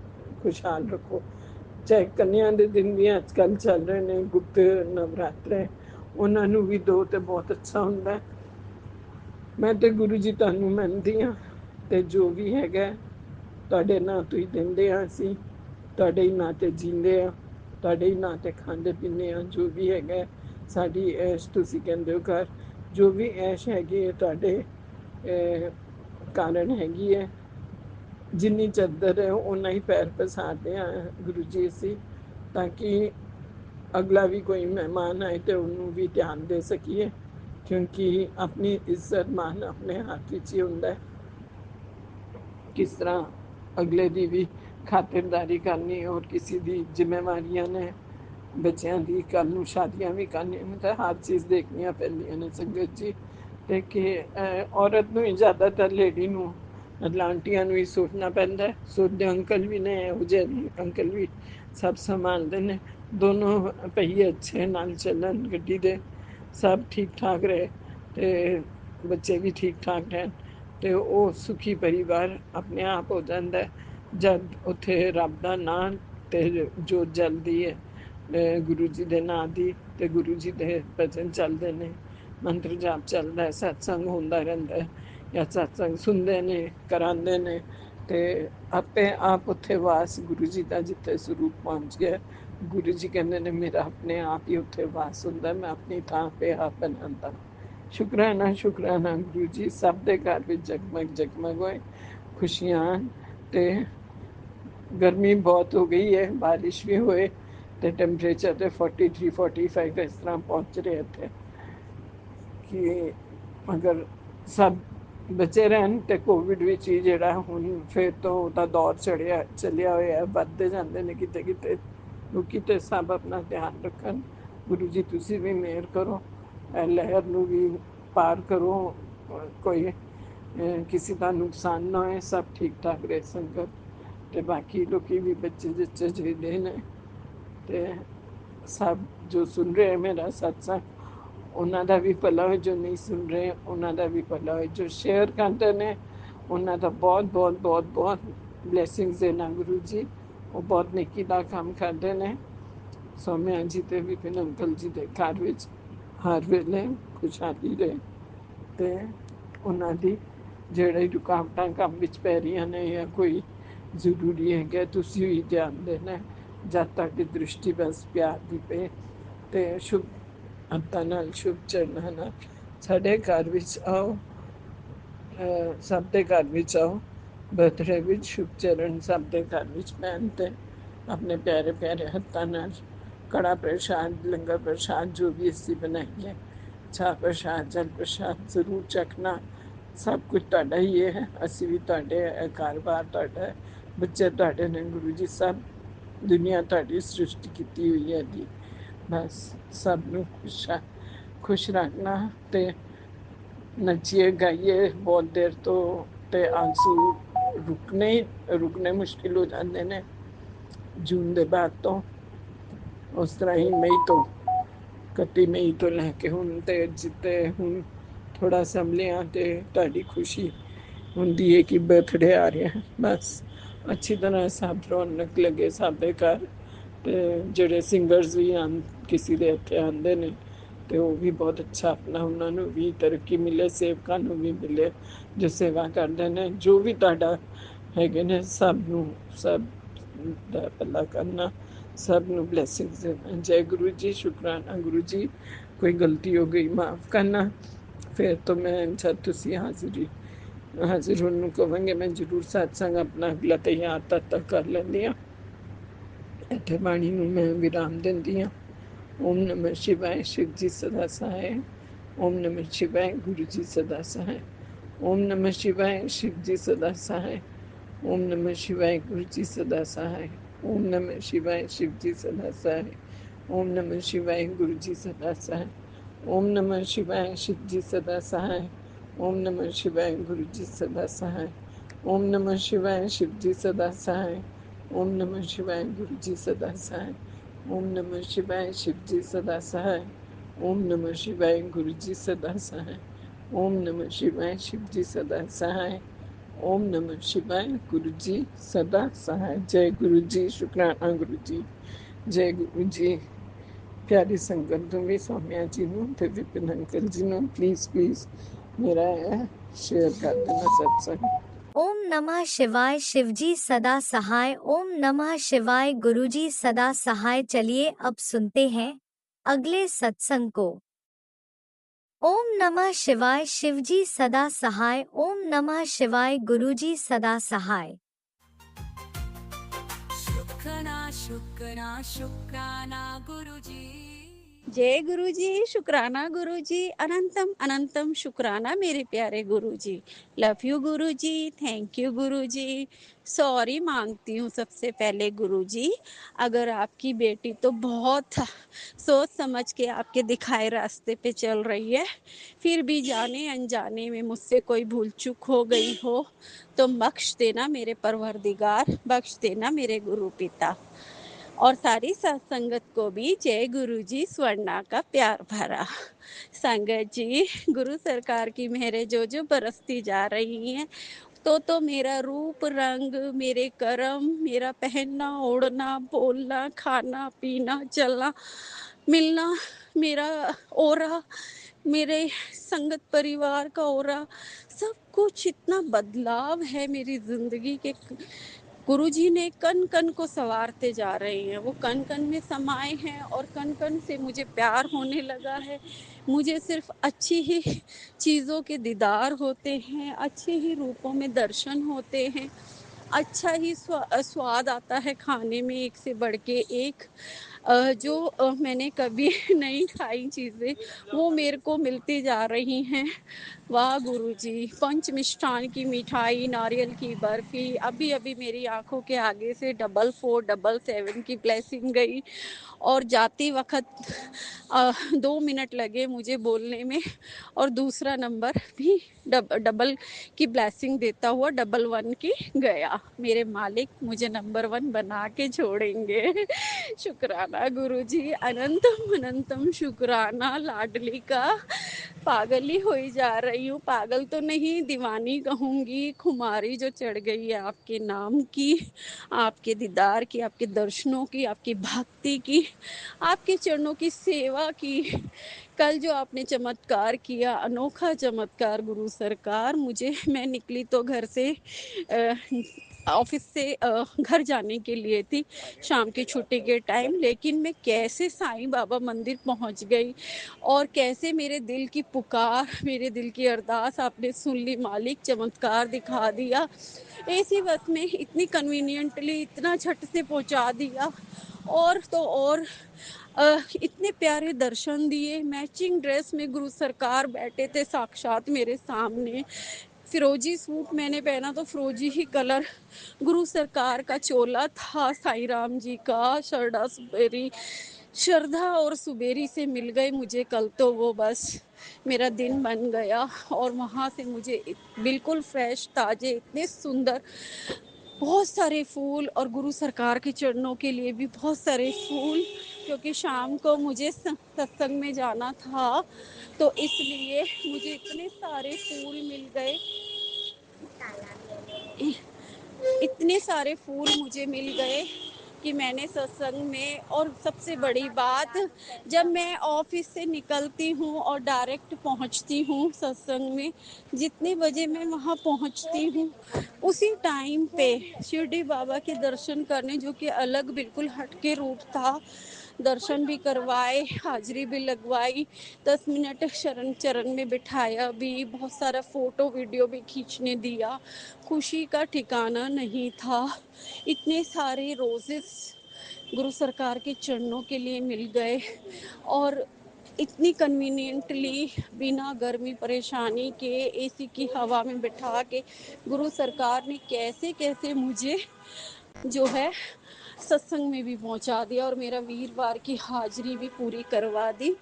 ਖੁਸ਼ਹਾਲ ਰੱਖੋ। ਚਾਹੇ ਕੰਨਿਆ ਦੇ ਦਿਨ ਵੀ ਅੱਜ ਕੱਲ੍ਹ ਚੱਲ ਰਹੇ ਨੇ, ਗੁਪਤ ਨਵਰਾਤਰੇ, ਉਹਨਾਂ ਨੂੰ ਵੀ ਦੋ ਤੇ ਬਹੁਤ ਅੱਛਾ ਹੁੰਦਾ। ਮੈਂ ਤੇ ਗੁਰੂ ਜੀ ਤੁਹਾਨੂੰ ਮੰਨਦੀ ਹਾਂ, ਤੇ ਜੋ ਵੀ ਹੈਗਾ ਤੁਹਾਡੇ ਨਾਂ ਤੋਂ ਹੀ ਦਿੰਦੇ ਹਾਂ, ਅਸੀਂ ਤੁਹਾਡੇ ਹੀ ਨਾਂ ਤੇ ਜੀਂਦੇ ਹਾਂ, ਤੁਹਾਡੇ ਹੀ ਨਾਂ ਤੇ ਖਾਂਦੇ ਪੀਂਦੇ ਹਾਂ। ਜੋ ਵੀ ਹੈਗਾ ਸਾਡੀ ਐਸ਼, ਤੁਸੀਂ ਕਹਿੰਦੇ ਹੋ ਘਰ, ਜੋ ਵੀ ਐਸ਼ ਹੈਗੀ ਹੈ ਤੁਹਾਡੇ ਕਾਰਨ ਹੈਗੀ ਹੈ। ਜਿੰਨੀ ਚੱਦਰ ਹੈ ਓਨਾ ਹੀ ਪੈਰ ਪਸਾਰਦੇ ਹਾਂ ਗੁਰੂ ਜੀ ਅਸੀਂ, ਤਾਂ ਕਿ ਅਗਲਾ ਵੀ ਕੋਈ ਮਹਿਮਾਨ ਆਏ ਤੇ ਉਹਨੂੰ ਵੀ ਧਿਆਨ ਦੇ ਸਕੀਏ, ਕਿਉਂਕਿ ਆਪਣੀ ਇੱਜ਼ਤ ਮਾਨ ਆਪਣੇ ਹੱਥ ਵਿੱਚ ਹੀ ਹੁੰਦਾ ਹੈ। ਕਿਸ ਤਰ੍ਹਾਂ ਅਗਲੇ ਦੀ ਵੀ ਖਾਤਰਦਾਰੀ ਕਰਨੀ, ਔਰ ਕਿਸੇ ਦੀ ਜ਼ਿੰਮੇਵਾਰੀਆਂ ਨੇ, ਬੱਚਿਆਂ ਦੀ, ਕੱਲ੍ਹ ਨੂੰ ਸ਼ਾਦੀਆਂ ਵੀ ਕਰਨੀਆਂ ਨੇ, ਤਾਂ ਹਰ ਚੀਜ਼ ਦੇਖਣੀਆਂ ਪੈਂਦੀਆਂ ਨੇ ਸੰਗਤ ਜੀ। ਤੇ ਕਿ ਔਰਤ ਨੂੰ ਹੀ, ਜ਼ਿਆਦਾਤਰ ਲੇਡੀ ਨੂੰ, ਮਤਲਬ ਆਂਟੀਆਂ ਨੂੰ ਹੀ ਸੋਚਣਾ ਪੈਂਦਾ। ਸੋਚਦੇ ਅੰਕਲ ਵੀ ਨੇ, ਇਹੋ ਜਿਹੇ ਅੰਕਲ ਵੀ ਸਭ ਸੰਭਾਲਦੇ ਨੇ, ਦੋਨੋਂ ਪਹੀਏ ਅੱਛੇ ਨਾਲ ਚੱਲਣ ਗੱਡੀ ਦੇ, ਸਭ ਠੀਕ ਠਾਕ ਰਹੇ, ਤੇ ਬੱਚੇ ਵੀ ਠੀਕ ਠਾਕ ਰਹਿਣ, ਤੇ ਉਹ ਸੁਖੀ ਪਰਿਵਾਰ ਆਪਣੇ ਆਪ ਹੋ ਜਾਂਦਾ ਜਦ ਉੱਥੇ ਰੱਬ ਦਾ ਨਾਂ ਤੇ ਜੋਤ ਜਲਦੀ ਹੈ ਗੁਰੂ ਜੀ ਦੇ ਨਾਂ ਦੀ, ਤੇ ਗੁਰੂ ਜੀ ਦੇ ਭਜਨ ਚੱਲਦੇ ਨੇ, ਮੰਤਰ ਜਾਪ ਚੱਲਦਾ, ਸਤਸੰਗ ਹੁੰਦਾ ਰਹਿੰਦਾ, ਜਾਂ ਸਤਸੰਗ ਸੁਣਦੇ ਨੇ, ਕਰਾਉਂਦੇ ਨੇ, ਤੇ ਆਪੇ ਆਪ ਉੱਥੇ ਵਾਸ ਗੁਰੂ ਜੀ ਦਾ ਜਿੱਥੇ ਸਰੂਪ ਪਹੁੰਚ ਗਿਆ। ਗੁਰੂ ਜੀ ਕਹਿੰਦੇ ਨੇ ਮੇਰਾ ਆਪਣੇ ਆਪ ਹੀ ਉੱਥੇ ਵਾਸ ਹੁੰਦਾ, ਮੈਂ ਆਪਣੀ ਥਾਂ ਤੇ ਆਪ ਬਣਾਉਂਦਾ। ਸ਼ੁਕਰਾਨਾ ਸ਼ੁਕਰਾਨਾ ਗੁਰੂ ਜੀ, ਸਭ ਦੇ ਘਰ ਵਿੱਚ ਜਗਮਗ ਜਗਮਗ ਹੋਏ, ਖੁਸ਼ੀਆਂ। ਤੇ ਗਰਮੀ ਬਹੁਤ ਹੋ ਗਈ ਹੈ, ਬਾਰਿਸ਼ ਵੀ ਹੋਏ, ਤੇ ਟੈਂਪਰੇਚਰ ਤੇ 43 45 ਇਸ ਤਰ੍ਹਾਂ ਪਹੁੰਚ ਰਿਹਾ ਇੱਥੇ, ਕਿ ਅਗਰ ਸਭ ਬਚੇ ਰਹਿਣ, ਤੇ ਕੋਵਿਡ ਵਿੱਚ ਹੀ ਜਿਹੜਾ ਹੁਣ ਫਿਰ ਤੋਂ ਉਹਦਾ ਦੌਰ ਚੱਲਿਆ ਹੋਇਆ, ਵੱਧਦੇ ਜਾਂਦੇ ਨੇ ਕਿਤੇ ਕਿਤੇ ਲੋਕੀ, ਤੇ ਸਭ ਆਪਣਾ ਧਿਆਨ ਰੱਖਣ। ਗੁਰੂ ਜੀ ਤੁਸੀਂ ਵੀ ਮਿਹਰ ਕਰੋ, ਲਹਿਰ ਨੂੰ ਵੀ ਪਾਰ ਕਰੋ, ਕੋਈ ਕਿਸੇ ਦਾ ਨੁਕਸਾਨ ਨਾ ਹੋਏ, ਸਭ ਠੀਕ ਠਾਕ ਰਹੇ ਸੰਗਤ। ਤੇ ਬਾਕੀ ਲੋਕੀ ਵੀ ਬੱਚੇ ਜਿੱਚੇ ਜਿਹਦੇ ਨੇ, ਤੇ ਸਭ ਜੋ ਸੁਣ ਰਹੇ ਮੇਰਾ ਸਤਸੰਗ, ਉਹਨਾਂ ਦਾ ਵੀ ਭਲਾ ਹੋਏ, ਜੋ ਨਹੀਂ ਸੁਣ ਰਹੇ ਉਹਨਾਂ ਦਾ ਵੀ ਭਲਾ ਹੋਏ, ਜੋ ਸ਼ੇਅਰ ਕਰਦੇ ਨੇ ਉਹਨਾਂ ਦਾ ਬਹੁਤ ਬਹੁਤ ਬਹੁਤ ਬਹੁਤ ਬਲੈਸਿੰਗਸ ਦੇਣਾ ਗੁਰੂ ਜੀ, ਉਹ ਬਹੁਤ ਨੇਕੀ ਦਾ ਕੰਮ ਕਰਦੇ ਨੇ। ਸੌਮਿਆ ਜੀ ਤੇ ਵਿਪਿਨ ਅੰਕਲ ਜੀ ਦੇ ਘਰ ਵਿੱਚ ਹਰ ਵੇਲੇ ਖੁਸ਼ਹਾਲੀ ਰਹੇ, ਤੇ ਉਹਨਾਂ ਦੀ ਜਿਹੜੇ ਰੁਕਾਵਟਾਂ ਕੰਮ ਵਿੱਚ ਪੈ ਰਹੀਆਂ ਨੇ, ਜਾਂ ਕੋਈ ਜ਼ਰੂਰੀ ਹੈਗਾ, ਤੁਸੀਂ ਵੀ ਧਿਆਨ ਦੇਣਾ, ਜਦ ਤੱਕ ਦੀ ਦ੍ਰਿਸ਼ਟੀ ਬਸ ਪਿਆਰ ਦੀ ਪਏ, ਤੇ ਸ਼ੁਭ ਹੱਥਾਂ ਨਾਲ, ਸ਼ੁਭ ਚਰਨਾਂ ਨਾਲ ਸਾਡੇ ਘਰ ਵਿੱਚ ਆਓ, ਸਭ ਦੇ ਘਰ ਵਿੱਚ ਆਓ, ਬਰਥਡੇ ਵਿੱਚ ਸ਼ੁਭ ਚਰਨ ਸਭ ਦੇ ਘਰ ਵਿੱਚ ਪੈਣ, ਤੇ ਆਪਣੇ ਪਿਆਰੇ ਪਿਆਰੇ ਹੱਥਾਂ ਨਾਲ ਕੜਾ ਪ੍ਰਸ਼ਾਦ, ਲੰਗਰ ਪ੍ਰਸ਼ਾਦ, ਜੋ ਵੀ ਅਸੀਂ ਬਣਾਈਏ, ਚਾਹ ਪ੍ਰਸ਼ਾਦ, ਜਲ ਪ੍ਰਸ਼ਾਦ ਜ਼ਰੂਰ ਚੱਖਣਾ। ਸਭ ਕੁਝ ਤੁਹਾਡਾ ਹੀ ਹੈ, ਅਸੀਂ ਵੀ ਤੁਹਾਡੇ, ਘਰ-ਬਾਰ ਤੁਹਾਡਾ ਹੈ, ਬੱਚੇ ਤੁਹਾਡੇ ਨੇ ਗੁਰੂ ਜੀ, ਸਭ ਦੁਨੀਆ ਤੁਹਾਡੀ ਸ੍ਰਿਸ਼ਟੀ ਕੀਤੀ ਹੋਈ ਹੈ ਜੀ। ਬਸ ਸਭ ਨੂੰ ਖੁਸ਼ ਰੱਖਣਾ, ਤੇ नचिए गाइए बहुत देर तो आंसू रुकने मुश्किल हो जाते ने जून दे बाद तो उस तरह ही मई तो कति मई तो लैके हुण ते जिते हुण थोड़ा संभलिया ते ताड़ी खुशी हुंदी है कि बर्थडे आ रहा है। बस अच्छी तरह सब रौनक लगे साबे घर ते जेड़े सिंगर्स भी आन किसी दे इत्थे आंदे ने ते वो भी बहुत अच्छा अपना उन्होंने भी तरक्की मिले सेवकां नूं भी मिले जो सेवा करते हैं जो भी तुहाडा हैगे ने सब नूं सब दा भला करना सब नूं ब्लैसिंग्स देना। जय गुरु जी। शुकराना गुरु जी। कोई गलती हो गई माफ़ करना। फिर तो मैं जब तुसी हाजिर होने कहेंगे मैं जरूर सत्संग अपना अगला तैयार तक कर लेंदी हाँ। इत्थे बाणी नूं मैं विराम दिंदी हाँ। ओम नमः शिवाय। शिव जी सदा सहाय। ओम नमः शिवाय। गुरु जी सदा सहाय। ओम नमः शिवाय। शिव जी सदा सहाय। ओम नमः शिवाय। गुरु जी सदा सहाय। ओम नमः शिवाय। शिव जी सदा सहाय। ओम नमः शिवाय। गुरु जी सदा सहाय। ओम नमः शिवाय। शिव जी सदा सहाय। ओम नमः शिवाय। गुरु जी सदा सहाय। ओम नमः शिवाय। शिव जी सदा सहाय। ओम नमः शिवाय। गुरु जी सदा सहाय। ओम नमः शिवाय। शिव जी सदा सहाय। ओम नमः शिवाय। गुरु जी सदा सहाय। ओम नमः शिवाय। शिव जी सदा सहाय। ओम नमः शिवाय। गुरु जी सदा सहाय। जय गुरु जी। शुक्राना गुरु जी। जय गुरु जी। प्यारी संगत दूंगी सौम्या जी नूं ते विपिन अंकल जी नूं प्लीज मेरा शेयर कर देना सत्संग। ओम नमः शिवाय। शिवजी सदा सहाय। ओम नमः शिवाय। गुरुजी सदा सहाय। चलिए अब सुनते हैं अगले सत्संग को। ओम नमः शिवाय। शिवजी सदा सहाय। ओम नमः शिवाय। गुरुजी सदा सहाय। शुक्राना शुक्राना शुक्राना गुरुजी। जय गुरु जी। शुक्राना गुरु जी। अनंतम अनंतम शुक्राना मेरे प्यारे गुरु जी। Love you Guru ji. Thank you Guru ji. Sorry मांगती हूँ सबसे पहले गुरु जी। अगर आपकी बेटी तो बहुत सोच समझ के आपके दिखाए रास्ते पे चल रही है, फिर भी जाने अनजाने में मुझसे कोई भूल चूक हो गई हो तो बख्श देना मेरे परवरदिगार, बख्श देना मेरे गुरु पिता। और सारी सत्संगत को भी जय गुरु जी। स्वर्णा का प्यार भरा। संगत जी, गुरु सरकार की मेहरें जो जो बरसती जा रही हैं तो मेरा रूप रंग, मेरे कर्म, मेरा पहनना ओढ़ना, बोलना, खाना पीना, चलना मिलना, मेरा ओरा, मेरे संगत परिवार का ओरा, सब कुछ इतना बदलाव है मेरी जिंदगी के। गुरुजी ने कन कन को संवारते जा रहे हैं। वो कन कन में समाये हैं और कन कन से मुझे प्यार होने लगा है। मुझे सिर्फ अच्छी ही चीज़ों के दीदार होते हैं, अच्छे ही रूपों में दर्शन होते हैं, अच्छा ही स्वाद आता है खाने में, एक से बढ़ के एक। जो मैंने कभी नहीं खाई चीज़ें वो मेरे को मिलती जा रही हैं। वाह गुरुजी। पंच मिष्ठान की मिठाई, नारियल की बर्फी, अभी अभी मेरी आंखों के आगे से 4477 की ब्लेसिंग गई और जाती वक्त 2 मिनट लगे मुझे बोलने में और दूसरा नंबर भी डबल की ब्लेसिंग देता हुआ 11 की गया। मेरे मालिक मुझे नंबर 1 बना के छोड़ेंगे। शुक्राना गुरुजी। अनंतम अनंतम शुक्राना। लाडली का पागल ही होई जा रही हूँ। पागल तो नहीं, दीवानी कहूँगी। खुमारी जो चढ़ गई है आपके नाम की, आपके दीदार की, आपके दर्शनों की, आपकी भक्ति की, आपके चरणों की सेवा की। कल जो आपने चमत्कार किया, अनोखा चमत्कार गुरु सरकार। मैं निकली तो घर से ऑफिस से घर जाने के लिए थी शाम की छुट्टी के टाइम, लेकिन मैं कैसे साईं बाबा मंदिर पहुंच गई और कैसे मेरे दिल की पुकार, मेरे दिल की अरदास आपने सुन ली मालिक। चमत्कार दिखा दिया। एसी बस में इतनी कन्वीनियंटली इतना झट से पहुंचा दिया। और तो और इतने प्यारे दर्शन दिए। मैचिंग ड्रेस में गुरु सरकार बैठे थे साक्षात मेरे सामने। फिरोजी सूट मैंने पहना तो फिरोजी ही कलर गुरु सरकार का चोला था। साईं राम जी का शरडा सुपेरी श्रद्धा और सुबेरी से मिल गए मुझे कल, तो वो बस मेरा दिन बन गया। और वहाँ से मुझे बिल्कुल फ्रेश ताजे इतने सुंदर बहुत सारे फूल, और गुरु सरकार के चरणों के लिए भी बहुत सारे फूल, क्योंकि शाम को मुझे सत्संग में जाना था, तो इसलिए मुझे इतने सारे फूल मिल गए, इतने सारे फूल मुझे मिल गए कि मैंने सत्संग में। और सबसे बड़ी बात, जब मैं ऑफिस से निकलती हूँ और डायरेक्ट पहुँचती हूँ सत्संग में, जितने बजे मैं वहाँ पहुँचती हूँ उसी टाइम पे शिरडी बाबा के दर्शन करने, जो कि अलग बिल्कुल हटके रूट था, दर्शन भी करवाए, हाजिरी भी लगवाई, 10 मिनट शरण चरण में बिठाया भी, बहुत सारा फोटो वीडियो भी खींचने दिया। खुशी का ठिकाना नहीं था। इतने सारे रोजेस गुरु सरकार के चरणों के लिए मिल गए, और इतनी कन्वीनियंटली बिना गर्मी परेशानी के एसी की हवा में बिठा के गुरु सरकार ने कैसे कैसे मुझे जो है सत्संग में भी पहुंचा दिया, और मेरा वीरवार की हाजिरी भी पूरी करवा दी।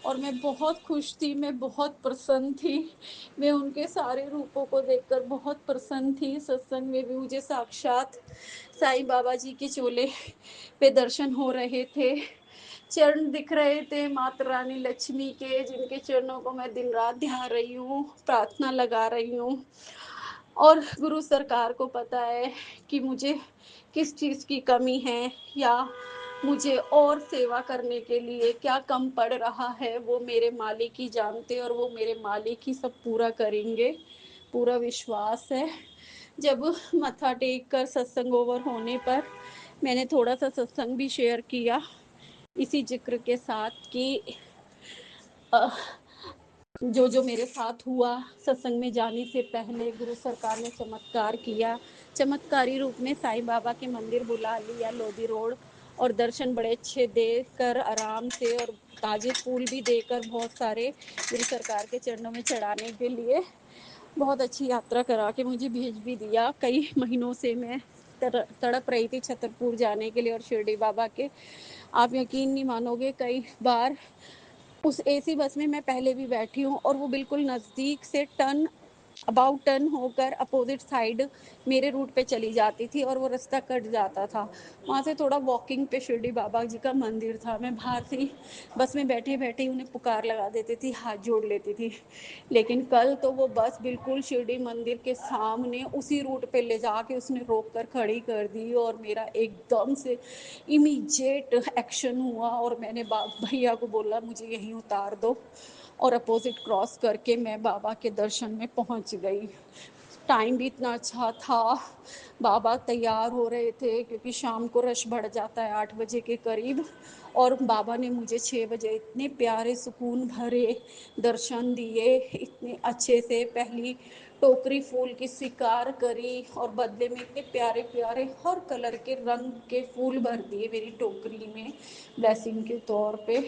और मैं बहुत खुश थी, मैं बहुत प्रसन्न थी, मैं उनके सारे रूपों को देखकर बहुत प्रसन्न थी। सत्संग में भी मुझे साक्षात साईं बाबा जी के चोले पे दर्शन हो रहे थे, चरण दिख रहे थे माता रानी लक्ष्मी के, जिनके चरणों को मैं दिन रात ध्यान रही हूँ, प्रार्थना लगा रही हूँ। और गुरु सरकार को पता है कि मुझे किस चीज़ की कमी है, या मुझे और सेवा करने के लिए क्या कम पड़ रहा है, वो मेरे मालिक ही जानते, और वो मेरे मालिक ही सब पूरा करेंगे, पूरा विश्वास है। जब मत्था टेक कर सत्संग ओवर होने पर मैंने थोड़ा सा सत्संग भी शेयर किया, इसी जिक्र के साथ कि जो जो मेरे साथ हुआ सत्संग में जाने से पहले, गुरु सरकार ने चमत्कार किया, चमत्कारी रूप में साईं बाबा के मंदिर बुला लिया लोधी रोड, और दर्शन बड़े अच्छे देकर आराम से, और ताजे फूल भी देकर बहुत सारे गुरु सरकार के चरणों में चढ़ाने के लिए बहुत अच्छी यात्रा करा के मुझे भेज भी दिया। कई महीनों से मैं तड़प रही थी छतरपुर जाने के लिए और शिरडी बाबा के। आप यकीन नहीं मानोगे, कई बार उस एसी बस में मैं पहले भी बैठी हूँ, और वो बिल्कुल नज़दीक से टर्न होकर अपोजिट साइड मेरे रूट पे चली जाती थी, और वो रास्ता कट जाता था। वहाँ से थोड़ा वॉकिंग पे शिरडी बाबा जी का मंदिर था। मैं बाहर से बस में बैठे बैठे उन्हें पुकार लगा देती थी, हाथ जोड़ लेती थी। लेकिन कल तो वो बस बिल्कुल शिरडी मंदिर के सामने उसी रूट पे ले जाके उसने रोक कर खड़ी कर दी, और मेरा एकदम से इमीडिएट एक्शन हुआ, और मैंने भैया को बोला मुझे यहीं उतार दो, और अपोजिट क्रॉस करके मैं बाबा के दर्शन में पहुंच गई। टाइम भी इतना अच्छा था, बाबा तैयार हो रहे थे, क्योंकि शाम को रश बढ़ जाता है 8 बजे के करीब, और बाबा ने मुझे 6 बजे इतने प्यारे सुकून भरे दर्शन दिए, इतने अच्छे से पहली टोकरी फूल की स्वीकार करी, और बदले में इतने प्यारे प्यारे हर कलर के रंग के फूल भर दिए मेरी टोकरी में ब्लेसिंग के तौर पे।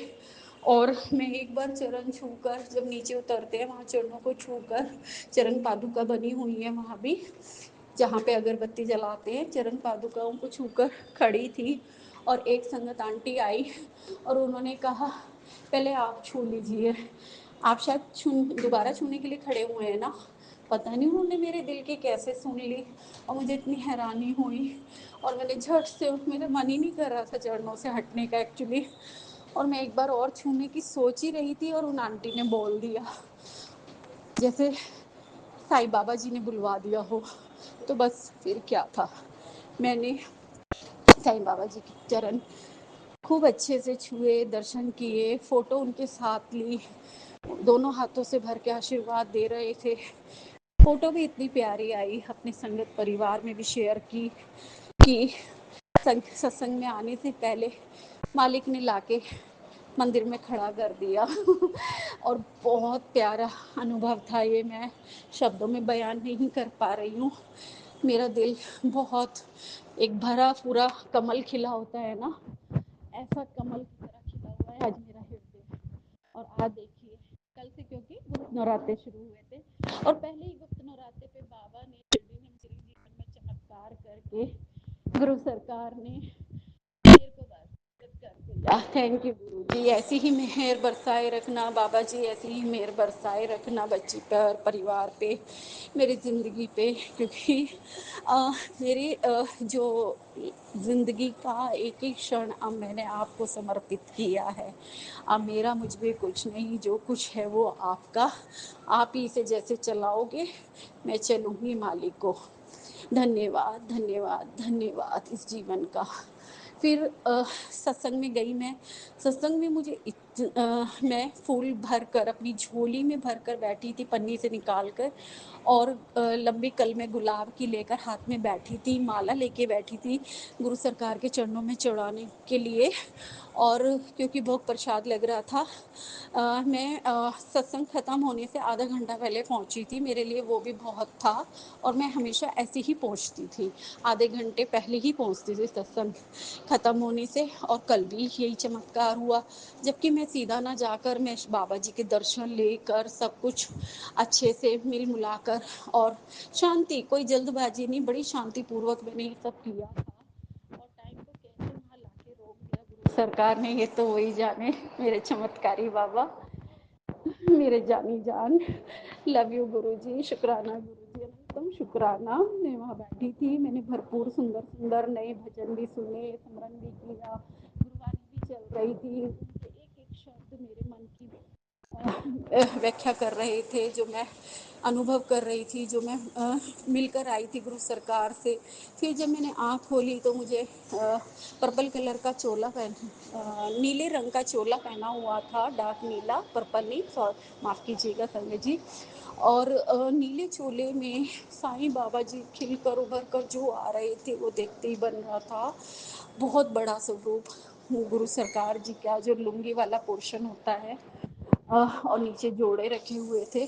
और मैं एक बार चरण छूकर, जब नीचे उतरते हैं वहाँ चरणों को छूकर, चरण पादुका बनी हुई है वहाँ भी, जहाँ पे अगरबत्ती जलाते हैं, चरण पादुकाओं को छूकर खड़ी थी। और एक संगत आंटी आई और उन्होंने कहा पहले आप छू लीजिए, आप शायद दोबारा छूने के लिए खड़े हुए हैं ना। पता नहीं उन्होंने मेरे दिल की कैसे सुन ली, और मुझे इतनी हैरानी हुई, और मैंने झट से, मेरा मन ही नहीं कर रहा था चरणों से हटने का एक्चुअली, और मैं एक बार और छूने की सोच ही रही थी, और उन आंटी ने बोल दिया, जैसे साईं बाबा जी ने बुलवा दिया हो। तो बस फिर क्या था, मैंने साईं बाबा जी के चरण खूब अच्छे से छुए, दर्शन किए, फ़ोटो उनके साथ ली, दोनों हाथों से भर के आशीर्वाद दे रहे थे। फ़ोटो भी इतनी प्यारी आई, अपने संगत परिवार में भी शेयर की कि सत्संग में आने से पहले मालिक ने लाके मंदिर में खड़ा कर दिया। और बहुत प्यारा अनुभव था ये, मैं शब्दों में बयान नहीं कर पा रही हूँ। मेरा दिल बहुत, एक भरा पूरा कमल खिला होता है ना, ऐसा कमल की तरह खिला हुआ है आज मेरा हृदय। और आज देखिए, कल से क्योंकि गुप्त नवरात्रे शुरू हुए थे, और पहले ही गुप्त नवरात्रे पे बाबा ने मेरे जीवन में चमत्कार करके गुरु सरकार ने मेरे को बस कर दी। थैंक यू गुरु जी, ऐसी ही मेहर बरसाए रखना बाबा जी, ऐसी ही मेहर बरसाए रखना बच्ची पर, परिवार पे, मेरी ज़िंदगी पे, क्योंकि मेरी जो ज़िंदगी का एक एक क्षण अब मैंने आपको समर्पित किया है। अब मेरा मुझ में कुछ नहीं, जो कुछ है वो आपका, आप ही इसे जैसे चलाओगे मैं चलूँगी मालिक को। धन्यवाद धन्यवाद धन्यवाद इस जीवन का। फिर सत्संग में गई मैं। सत्संग में मुझे मैं फूल भर कर अपनी झोली में भर कर बैठी थी, पन्नी से निकाल कर, और लंबी कल में गुलाब की लेकर हाथ में बैठी थी, माला लेके बैठी थी गुरु सरकार के चरणों में चढ़ाने के लिए। और क्योंकि भोग प्रसाद लग रहा था, मैं सत्संग ख़त्म होने से आधा घंटा पहले पहुंची थी, मेरे लिए वो भी बहुत था। और मैं हमेशा ऐसे ही पहुंचती थी, आधे घंटे पहले ही पहुंचती थी सत्संग ख़त्म होने से। और कल भी यही चमत्कार हुआ, जबकि मैं सीधा ना जाकर मैं बाबा जी के दर्शन लेकर सब कुछ अच्छे से मिल मिलाकर, और शांति, कोई जल्दबाजी नहीं, बड़ी शांति पूर्वक मैंने ये सब किया था। और टाइम को कैसे वहाँ लाके रोक दिया गुरु सरकार ने, ये तो वही जाने, मेरे चमत्कारी बाबा, मेरे जानी जान। लव यू गुरु जी, शुक्राना गुरु जी, एकदम शुक्राना। मैं वहाँ बैठी थी, मैंने भरपूर सुंदर सुंदर नए भजन भी सुने, सिमरन भी किया, गुरुवाणी भी चल रही थी, उनके एक एक शब्द मेरे मन की व्याख्या कर रहे थे, जो मैं अनुभव कर रही थी, जो मैं मिलकर आई थी गुरु सरकार से। फिर जब मैंने आँख खोली तो मुझे पर्पल कलर का चोला नीले रंग का चोला पहना हुआ था, डार्क नीला, पर्पल नहीं, माफ़ कीजिएगा संगत जी। और नीले चोले में साईं बाबा जी खिल कर उभर कर जो आ रहे थे वो देखते ही बन रहा था। बहुत बड़ा स्वरूप गुरु सरकार जी का, जो लुंगी वाला पोर्शन होता है, और नीचे जोड़े रखे हुए थे।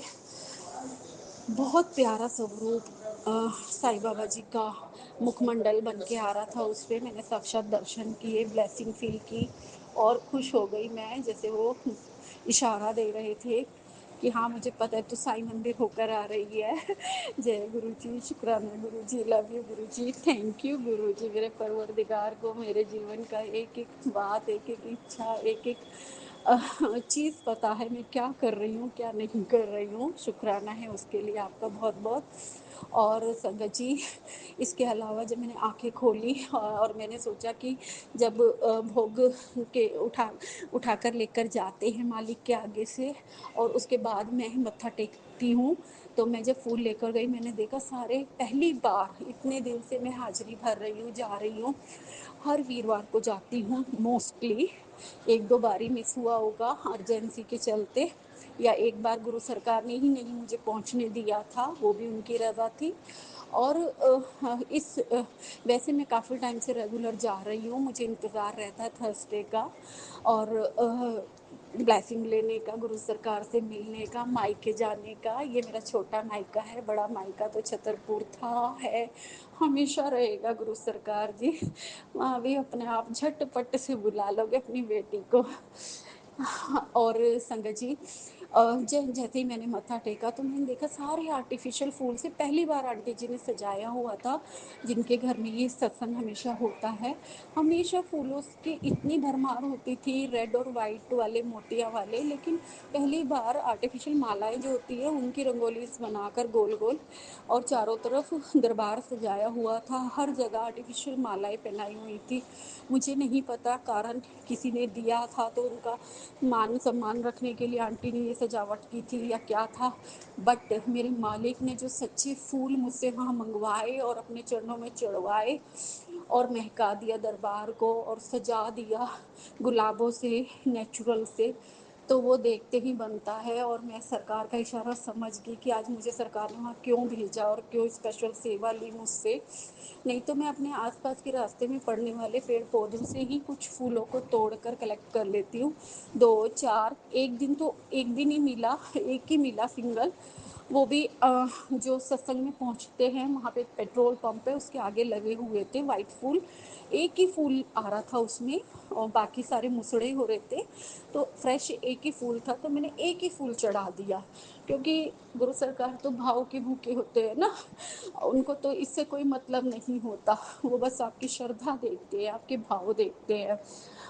बहुत प्यारा स्वरूप साईं बाबा जी का मुखमंडल बन के आ रहा था उस पर। मैंने साक्षात दर्शन किए, ब्लेसिंग फील की, और खुश हो गई मैं, जैसे वो इशारा दे रहे थे कि हाँ मुझे पता है, तो साईं मंदिर होकर आ रही है। जय गुरु जी, शुक्राना गुरु जी, love you Guru ji, thank you गुरु जी। मेरे परवरदिगार को मेरे जीवन का एक एक बात, एक एक इच्छा, एक एक चीज़ पता है, मैं क्या कर रही हूँ क्या नहीं कर रही हूँ। शुक्राना है उसके लिए आपका बहुत बहुत। और संगत जी, इसके अलावा जब मैंने आंखें खोली और मैंने सोचा कि जब भोग के उठाकर लेकर जाते हैं मालिक के आगे से, और उसके बाद मैं मत्था टेकती हूँ, तो मैं जब फूल लेकर गई मैंने देखा सारे, पहली बार इतने दिन से मैं हाजिरी भर रही हूँ, जा रही हूँ, हर वीरवार को जाती हूँ मोस्टली, एक दो बारी मिस हुआ होगा अर्जेंसी के चलते, या एक बार गुरु सरकार ने ही नहीं मुझे पहुंचने दिया था, वो भी उनकी रज़ा थी। और वैसे मैं काफ़ी टाइम से रेगुलर जा रही हूँ, मुझे इंतज़ार रहता है थर्सडे का, और ब्लेसिंग लेने का, गुरु सरकार से मिलने का, मायके जाने का। ये मेरा छोटा मायका है, बड़ा मायका तो छतरपुर था, है, हमेशा रहेगा गुरु सरकार जी। वहाँ भी अपने आप झटपट से बुला लोगे अपनी बेटी को। और संगत जी, जैसे ही मैंने मत्था टेका तो मैंने देखा सारे आर्टिफिशियल फूल से, पहली बार आंटी जी ने सजाया हुआ था, जिनके घर में ये सत्संग हमेशा होता है, हमेशा फूलों की इतनी भरमार होती थी, रेड और वाइट वाले, मोतिया वाले, लेकिन पहली बार आर्टिफिशियल मालाएं जो होती है उनकी रंगोली बनाकर गोल गोल, और चारों तरफ दरबार सजाया हुआ था, हर जगह आर्टिफिशियल मालाएं पहनाई हुई थी। मुझे नहीं पता कारण, किसी ने दिया था तो उनका मान सम्मान रखने के लिए आंटी ने ये सजावट की थी या क्या था, बट मेरे मालिक ने जो सच्चे फूल मुझसे वहाँ मंगवाए और अपने चरणों में चढ़वाए, और महका दिया दरबार को और सजा दिया गुलाबों से, नेचुरल से, तो वो देखते ही बनता है। और मैं सरकार का इशारा समझ गई कि आज मुझे सरकार ने वहाँ क्यों भेजा और क्यों स्पेशल सेवा ली मुझसे। नहीं तो मैं अपने आसपास के रास्ते में पड़ने वाले पेड़ पौधों से ही कुछ फूलों को तोड़कर कलेक्ट कर लेती हूँ, दो चार। एक दिन तो एक दिन ही मिला, एक ही मिला सिंगल, वो भी जो सत्संग में पहुँचते हैं वहाँ पे पेट्रोल पंप है, उसके आगे लगे हुए थे वाइट फूल, एक ही फूल आ रहा था उसमें, और बाकी सारे मुसड़े हो रहे थे, तो फ्रेश एक ही फूल था, तो मैंने एक ही फूल चढ़ा दिया। क्योंकि गुरु सरकार तो भाव के भूखे होते हैं ना, उनको तो इससे कोई मतलब नहीं होता, वो बस आपकी श्रद्धा देखते हैं, आपके भाव देखते हैं,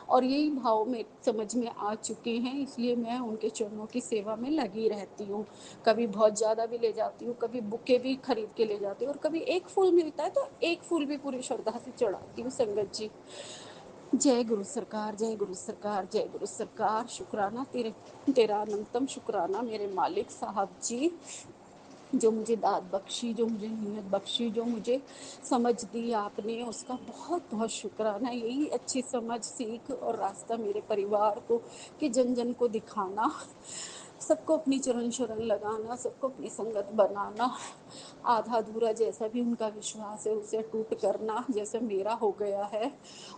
और यही भाव में समझ में आ चुके हैं, इसलिए मैं उनके चरणों की सेवा में लगी रहती हूँ। कभी बहुत ज़्यादा भी ले जाती हूँ, कभी बुके भी खरीद के ले जाती हूँ, और कभी एक फूल मिलता है तो एक फूल भी पूरी श्रद्धा से चढ़ाती हूँ। संगत जी, जय गुरु सरकार, जय गुरु सरकार, जय गुरु सरकार। शुक्राना तेरा अनंतम शुक्राना मेरे मालिक साहब जी, जो मुझे दाद बख्शी, जो मुझे नीयत बख्शी, जो मुझे समझ दी आपने, उसका बहुत बहुत शुक्राना। यही अच्छी समझ, सीख और रास्ता मेरे परिवार को कि जन जन को दिखाना, सबको अपनी चरण शरण लगाना, सबको अपनी संगत बनाना, आधा अधूरा जैसा भी उनका विश्वास है उसे टूट करना जैसे मेरा हो गया है।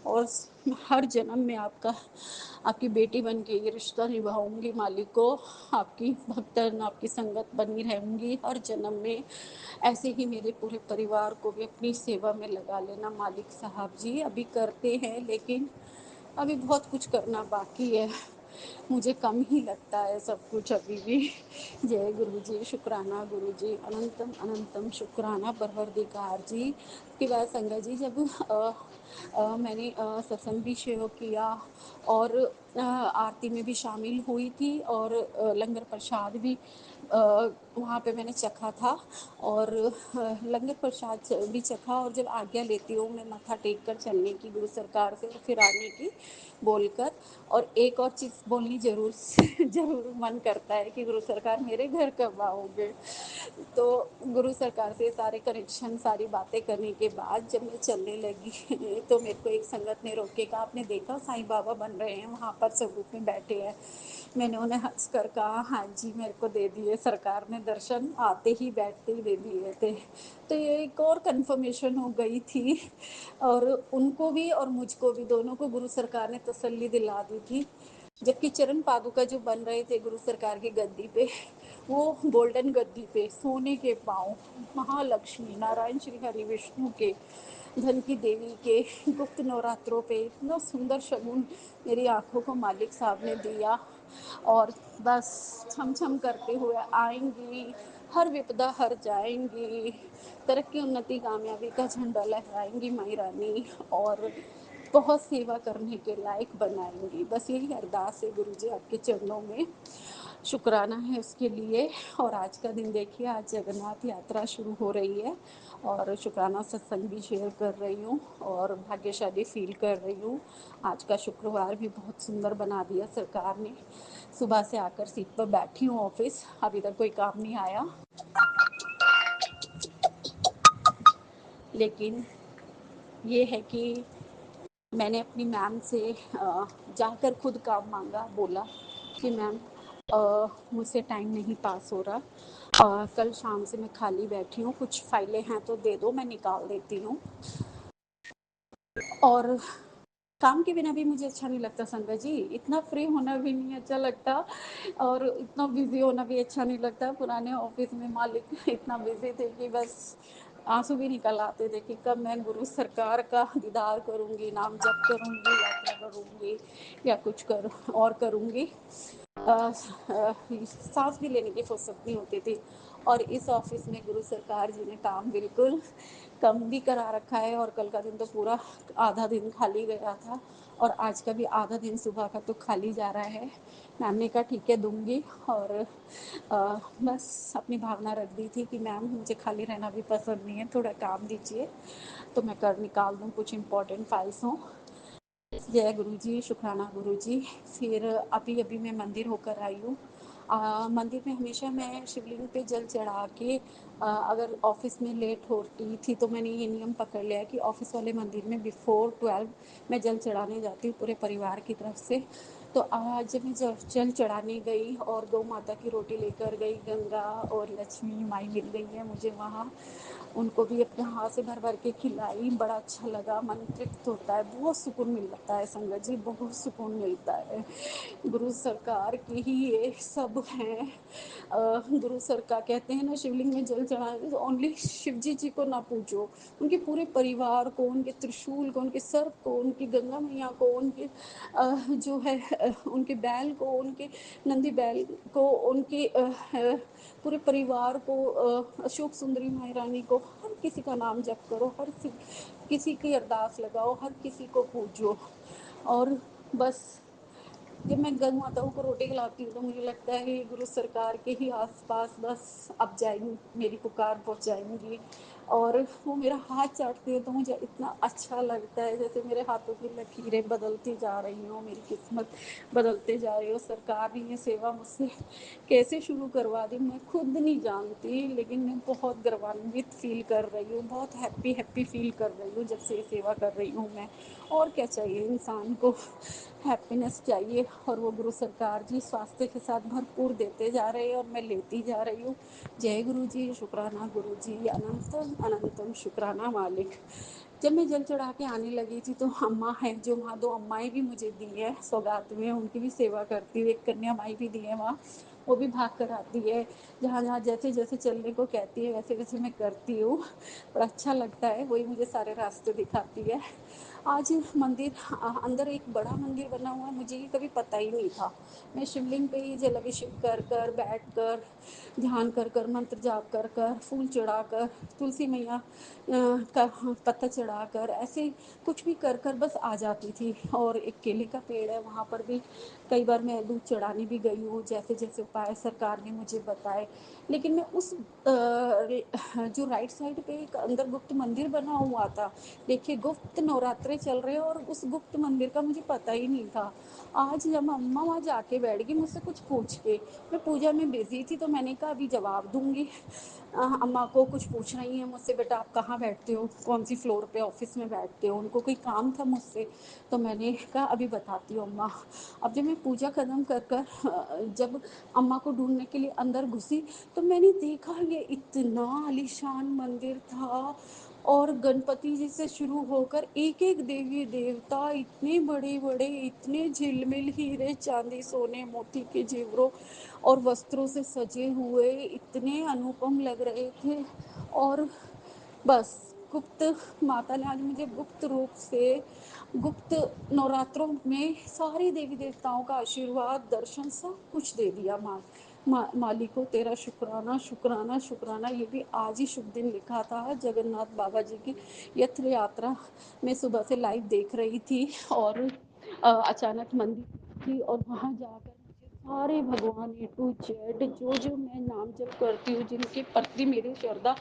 और हर जन्म में आपकी बेटी बन के ये रिश्ता निभाऊंगी मालिक को, आपकी भक्तन, आपकी संगत बनी रहूंगी हर जन्म में। ऐसे ही मेरे पूरे परिवार को भी अपनी सेवा में लगा लेना मालिक साहब जी। अभी करते हैं लेकिन अभी बहुत कुछ करना बाकी है, मुझे कम ही लगता है सब कुछ अभी भी। जय गुरु जी, शुक्राना गुरु जी, अनंतम अनंतम शुक्राना परवरदिगार जी। उसके बाद संगत जी, जब मैंने सत्संग भी शेयर किया और आरती में भी शामिल हुई थी, और लंगर प्रसाद भी वहाँ पे मैंने चखा था, और लंगर प्रसाद भी चखा, और जब आज्ञा लेती हूँ मैं माथा टेक कर चलने की गुरु सरकार से, और फिर आने की बोलकर। और एक और चीज़ बोलनी जरूर मन करता है कि गुरु सरकार मेरे घर कब आओगे। तो गुरु सरकार से सारे कनेक्शन, सारी बातें करने के बाद जब मैं चलने लगी तो मेरे को एक संगत ने रोके, कहा आपने देखा साईं बाबा बन रहे हैं वहाँ पर स्वरूप में बैठे हैं। मैंने उन्हें हंस कर कहा हाँ जी, मेरे को दे दिए सरकार ने दर्शन, आते ही बैठते ही दे दिए थे। तो ये एक और कंफर्मेशन हो गई थी, और उनको भी और मुझको भी, दोनों को गुरु सरकार ने तसल्ली दिला दी थी। जबकि चरण पादुका जो बन रहे थे गुरु सरकार की गद्दी पे, वो गोल्डन गद्दी पे सोने के पाँव, महालक्ष्मी, नारायण श्री हरि विष्णु के, धन की देवी के गुप्त नवरात्रों पे इतना सुंदर शगुन मेरी आंखों को मालिक साहब ने दिया। और बस छम छम करते हुए आएंगी, हर विपदा हर जाएंगी, तरक्की उन्नति कामयाबी का झंडा लहराएंगी माई रानी, और बहुत सेवा करने के लायक बनाएंगी। बस यही अरदास है गुरु जी आपके चरणों में, शुक्राना है उसके लिए। और आज का दिन देखिए, आज जगन्नाथ यात्रा शुरू हो रही है, और शुक्राना सत्संग भी शेयर कर रही हूँ, और भाग्यशाली फील कर रही हूँ। आज का शुक्रवार भी बहुत सुंदर बना दिया सरकार ने। सुबह से आकर सीट पर बैठी हूँ ऑफिस, अभी तक कोई काम नहीं आया, लेकिन ये है कि मैंने अपनी मैम से जाकर खुद काम मांगा, बोला कि मैम मुझसे टाइम नहीं पास हो रहा, कल शाम से मैं खाली बैठी हूँ, कुछ फाइलें हैं तो दे दो, मैं निकाल देती हूँ। और काम के बिना भी मुझे अच्छा नहीं लगता संगत जी, इतना फ्री होना भी नहीं अच्छा लगता, और इतना बिजी होना भी अच्छा नहीं लगता। पुराने ऑफिस में मालिक इतना बिजी थे कि बस आंसू भी निकल आते थे कि कब मैं गुरु सरकार का दीदार करूंगी, नाम जप करूंगी, यात्रा करूंगी, या कुछ करूंगी। सांस भी लेने की फुर्सत नहीं होती थी। और इस ऑफिस में गुरु सरकार जी ने काम बिल्कुल कम भी करा रखा है, और कल का दिन तो पूरा आधा दिन खाली गया था, और आज का भी आधा दिन सुबह का तो खाली जा रहा है। मैम ने कहा ठीक है दूंगी, और बस अपनी भावना रख दी थी कि मैम मुझे खाली रहना भी पसंद नहीं है, थोड़ा काम दीजिए तो मैं कर निकाल दूँ, कुछ इम्पोर्टेंट फाइल्स हों। जय गुरु जी, शुक्राना गुरु जी। फिर अभी अभी मैं मंदिर होकर आई हूँ। मंदिर में हमेशा मैं शिवलिंग पे जल चढ़ा के, अगर ऑफिस में लेट होती थी तो मैंने ये नियम पकड़ लिया कि ऑफिस वाले मंदिर में बिफोर 12 मैं जल चढ़ाने जाती हूँ पूरे परिवार की तरफ से। तो आज जब मैं जल चढ़ाने गई और गौ माता की रोटी लेकर गई, गंगा और लक्ष्मी माई मिल गई है मुझे वहाँ, उनको भी अपने हाथ से भर भर के खिलाई, बड़ा अच्छा लगा, मन तृप्त होता है, बहुत सुकून मिलता है संगत जी, बहुत सुकून मिलता है। गुरु सरकार की ही ये सब हैं। गुरु सरकार कहते हैं ना, शिवलिंग में जल चढ़ाने तो ओनली शिव जी को ना पूछो, उनके पूरे परिवार को, उनके त्रिशूल को, उनके सर्प को, उनकी गंगा मैया को, उनके जो है उनके बैल को, उनके नंदी बैल को, उनके पूरे परिवार को, अशोक सुंदरी महारानी को, हर किसी का नाम जप करो, किसी की अरदास लगाओ, हर किसी को पूजो। और बस जब मैं गौ माताओं को रोटी खिलाती हूँ तो मुझे लगता है ये गुरु सरकार के ही आसपास बस अब जाएंगी, मेरी पुकार पहुँच जाएंगी। और वो मेरा हाथ चाटती है तो मुझे इतना अच्छा लगता है, जैसे मेरे हाथों की लकीरें बदलती जा रही हो, मेरी किस्मत बदलते जा रही हो। सरकार ने ये सेवा मुझसे कैसे शुरू करवा दी मैं खुद नहीं जानती, लेकिन मैं बहुत गर्वान्वित फील कर रही हूँ, बहुत हैप्पी हैप्पी फील कर रही हूँ जब से ये सेवा कर रही हूँ मैं। और क्या चाहिए इंसान को, हैप्पीनेस चाहिए, और वो गुरु सरकार जी स्वास्थ्य के साथ भरपूर देते जा रहे हैं और मैं लेती जा रही हूँ। जय गुरु जी, शुक्राना गुरु जी, अनंतम अनंतम शुक्राना मालिक। जब मैं जल चढ़ा के आने लगी थी तो अम्मा है जो वहाँ, 2 अम्माएँ भी मुझे दी है सौगात में, उनकी भी सेवा करती हूँ, एक कन्या माई भी दी है वहाँ, वो भी भाग कर आती है, जहाँ जहाँ जैसे जैसे चलने को कहती है वैसे वैसे मैं करती हूँ। बड़ा अच्छा लगता है, वही मुझे सारे रास्ते दिखाती है। आज मंदिर अंदर एक बड़ा मंदिर बना हुआ है, मुझे ये कभी पता ही नहीं था। मैं शिवलिंग पे ही जल अभिषेक कर कर, बैठ कर, ध्यान कर कर, मंत्र जाप कर कर, फूल चढ़ा कर, तुलसी मैया का पत्ता चढ़ा कर, ऐसे कुछ भी कर कर बस आ जाती थी। और एक केले का पेड़ है, वहाँ पर भी कई बार मैं दूध चढ़ाने भी गई हूँ, जैसे जैसे उपाय सरकार ने मुझे बताए। लेकिन मैं उस जो राइट साइड पे एक अंदर गुप्त मंदिर बना हुआ था, देखिए गुप्त नवरात्रे चल रहे हैं और उस गुप्त मंदिर का मुझे पता ही नहीं था। आज जब अम्मा वहाँ जाके बैठ गई मुझसे कुछ पूछ के, मैं पूजा में बिजी थी तो मैंने कहा अभी जवाब दूंगी। अम्मा को कुछ पूछ रही हैं मुझसे, बेटा आप कहाँ बैठते हो, कौन सी फ्लोर पे ऑफिस में बैठते हो, उनको कोई काम था मुझसे, तो मैंने कहा अभी बताती हूँ अम्मा। अब जब मैं पूजा खत्म कर कर जब अम्मा को ढूंढने के लिए अंदर घुसी तो मैंने देखा ये इतना आलीशान मंदिर था, और गणपति जी से शुरू होकर एक एक देवी देवता इतने बड़े बड़े, इतने झिलमिल हीरे चांदी सोने मोती के जेवरों और वस्त्रों से सजे हुए, इतने अनुपम लग रहे थे। और बस गुप्त माता ने आज मुझे गुप्त रूप से, गुप्त नवरात्रों में सारी देवी देवताओं का आशीर्वाद, दर्शन, सब कुछ दे दिया। मालिको तेरा शुक्राना शुक्राना शुक्राना। ये भी आज ही शुभ दिन लिखा था, जगन्नाथ बाबा जी की यथ यात्रा मैं सुबह से लाइव देख रही थी, और अचानक मंदिर थी और वहाँ जाकर सारे भगवान ए टू जेड जो जो मैं नाम जप करती हूँ, जिनके प्रति मेरी श्रद्धा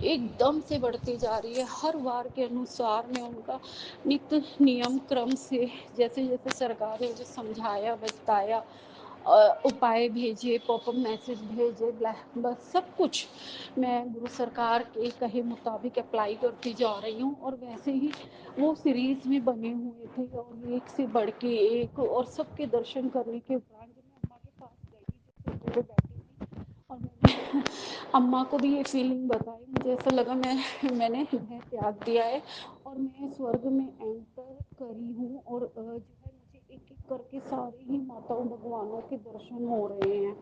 एकदम से बढ़ती जा रही है, हर वार के अनुसार मैं उनका नित्य नियम क्रम से, जैसे जैसे सरकार ने मुझे समझाया बताया, उपाय भेजे, पॉपअप मैसेज भेजे, बस सब कुछ मैं गुरु सरकार के कहे मुताबिक अप्लाई करती जा रही हूँ। और वैसे ही वो सीरीज में बने हुए थे और एक से बढ़ के एक, और सबके दर्शन करने के उपरांत जब मैं अम्मा के पास गई जो बैठी थी और मैंने अम्मा को भी ये फीलिंग बताई, मुझे ऐसा लगा मैंने देह त्याग दिया है और मैं स्वर्ग में एंटर करी हूँ, और जो है मुझे एक एक करके सारे ही माताओं भगवानों के दर्शन हो रहे हैं।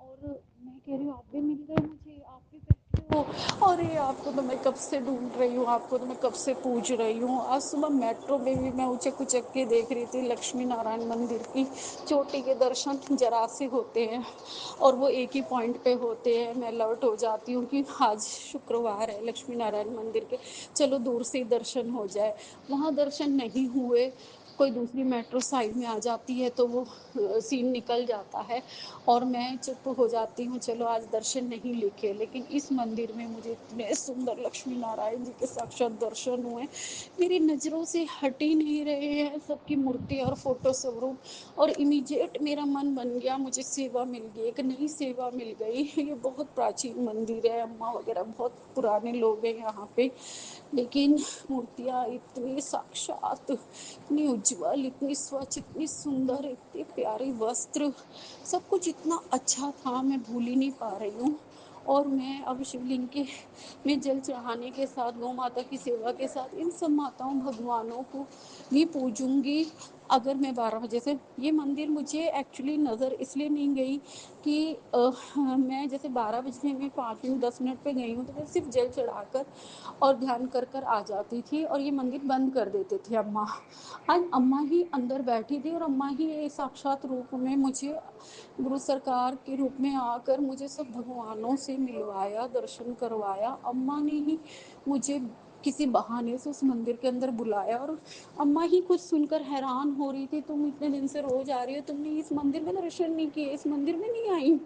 और मैं कह रही हूँ आप भी मिल गए मुझे, आप भी बैठे हो, अरे आपको तो मैं कब से ढूंढ रही हूँ, आपको तो मैं कब से पूछ रही हूँ। आज सुबह मेट्रो में भी मैं ऊँचे कुचक के देख रही थी, लक्ष्मी नारायण मंदिर की चोटी के दर्शन जरा से होते हैं और वो एक ही पॉइंट पे होते हैं। मैं अलर्ट हो जाती हूँ कि आज शुक्रवार है, लक्ष्मी नारायण मंदिर के चलो दूर से ही दर्शन हो जाए। वहाँ दर्शन नहीं हुए, कोई दूसरी मेट्रो साइड में आ जाती है तो वो सीन निकल जाता है और मैं चुप हो जाती हूँ, चलो आज दर्शन नहीं लिखे। लेकिन इस मंदिर में मुझे इतने सुंदर लक्ष्मी नारायण जी के साक्षात दर्शन हुए, मेरी नज़रों से हट ही नहीं रहे हैं सबकी मूर्ति और फोटो स्वरूप, और इमीडिएट मेरा मन बन गया, मुझे सेवा मिल गई, एक नई सेवा मिल गई। ये बहुत प्राचीन मंदिर है, अम्मा वगैरह बहुत पुराने लोग हैं यहाँ पे, लेकिन मूर्तियाँ इतनी साक्षात, इतनी उज्जवल, इतनी स्वच्छ, इतनी सुंदर, इतने प्यारे वस्त्र, सब कुछ इतना अच्छा था, मैं भूल ही नहीं पा रही हूँ। और मैं अब शिवलिंग के में जल चढ़ाने के साथ, गौ माता की सेवा के साथ इन सब माताओं भगवानों को भी पूजूंगी अगर मैं 12 बजे से ये मंदिर मुझे एक्चुअली नज़र इसलिए नहीं गई कि मैं जैसे 12 बजने में 5 मिनट 10 मिनट पे गई हूँ तो मैं सिर्फ जल चढ़ाकर और ध्यान कर कर आ जाती थी और ये मंदिर बंद कर देते थे अम्मा। आज अम्मा ही अंदर बैठी थी और अम्मा ही ये साक्षात रूप में मुझे गुरु सरकार के रूप में आकर मुझे सब भगवानों से मिलवाया, दर्शन करवाया। अम्मा ने ही मुझे किसी बहाने से उस मंदिर के अंदर बुलाया और अम्मा ही कुछ सुनकर हैरान हो रही थी, तुम इतने दिन से रोज आ रही हो, तुमने इस मंदिर में दर्शन नहीं किए, इस मंदिर में नहीं आई।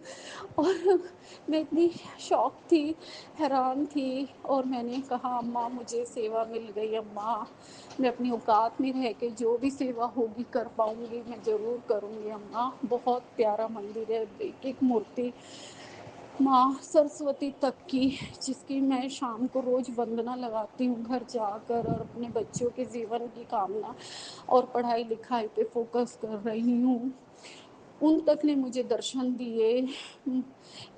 और मैं इतनी शॉक थी, हैरान थी और मैंने कहा अम्मा मुझे सेवा मिल गई अम्मा, मैं अपनी औकात में रह के जो भी सेवा होगी कर पाऊँगी, मैं ज़रूर करूँगी अम्मा। बहुत प्यारा मंदिर है, एक एक मूर्ति माँ सरस्वती तक की, जिसकी मैं शाम को रोज़ वंदना लगाती हूँ घर जाकर और अपने बच्चों के जीवन की कामना और पढ़ाई लिखाई पे फोकस कर रही हूँ। उन तक ने मुझे दर्शन दिए।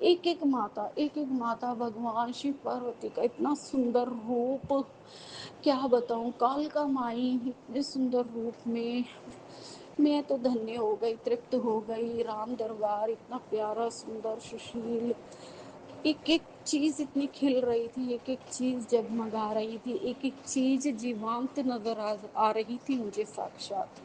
एक एक माता भगवान शिव पार्वती का इतना सुंदर रूप, क्या बताऊँ, कालका माई इतने सुंदर रूप में मैं तो धन्य हो गई, तृप्त हो गई। राम दरबार इतना प्यारा सुंदर सुशील, एक एक चीज़ इतनी खिल रही थी, एक एक चीज़ जगमगा रही थी, एक एक चीज़ जीवंत नज़र आ रही थी मुझे साक्षात।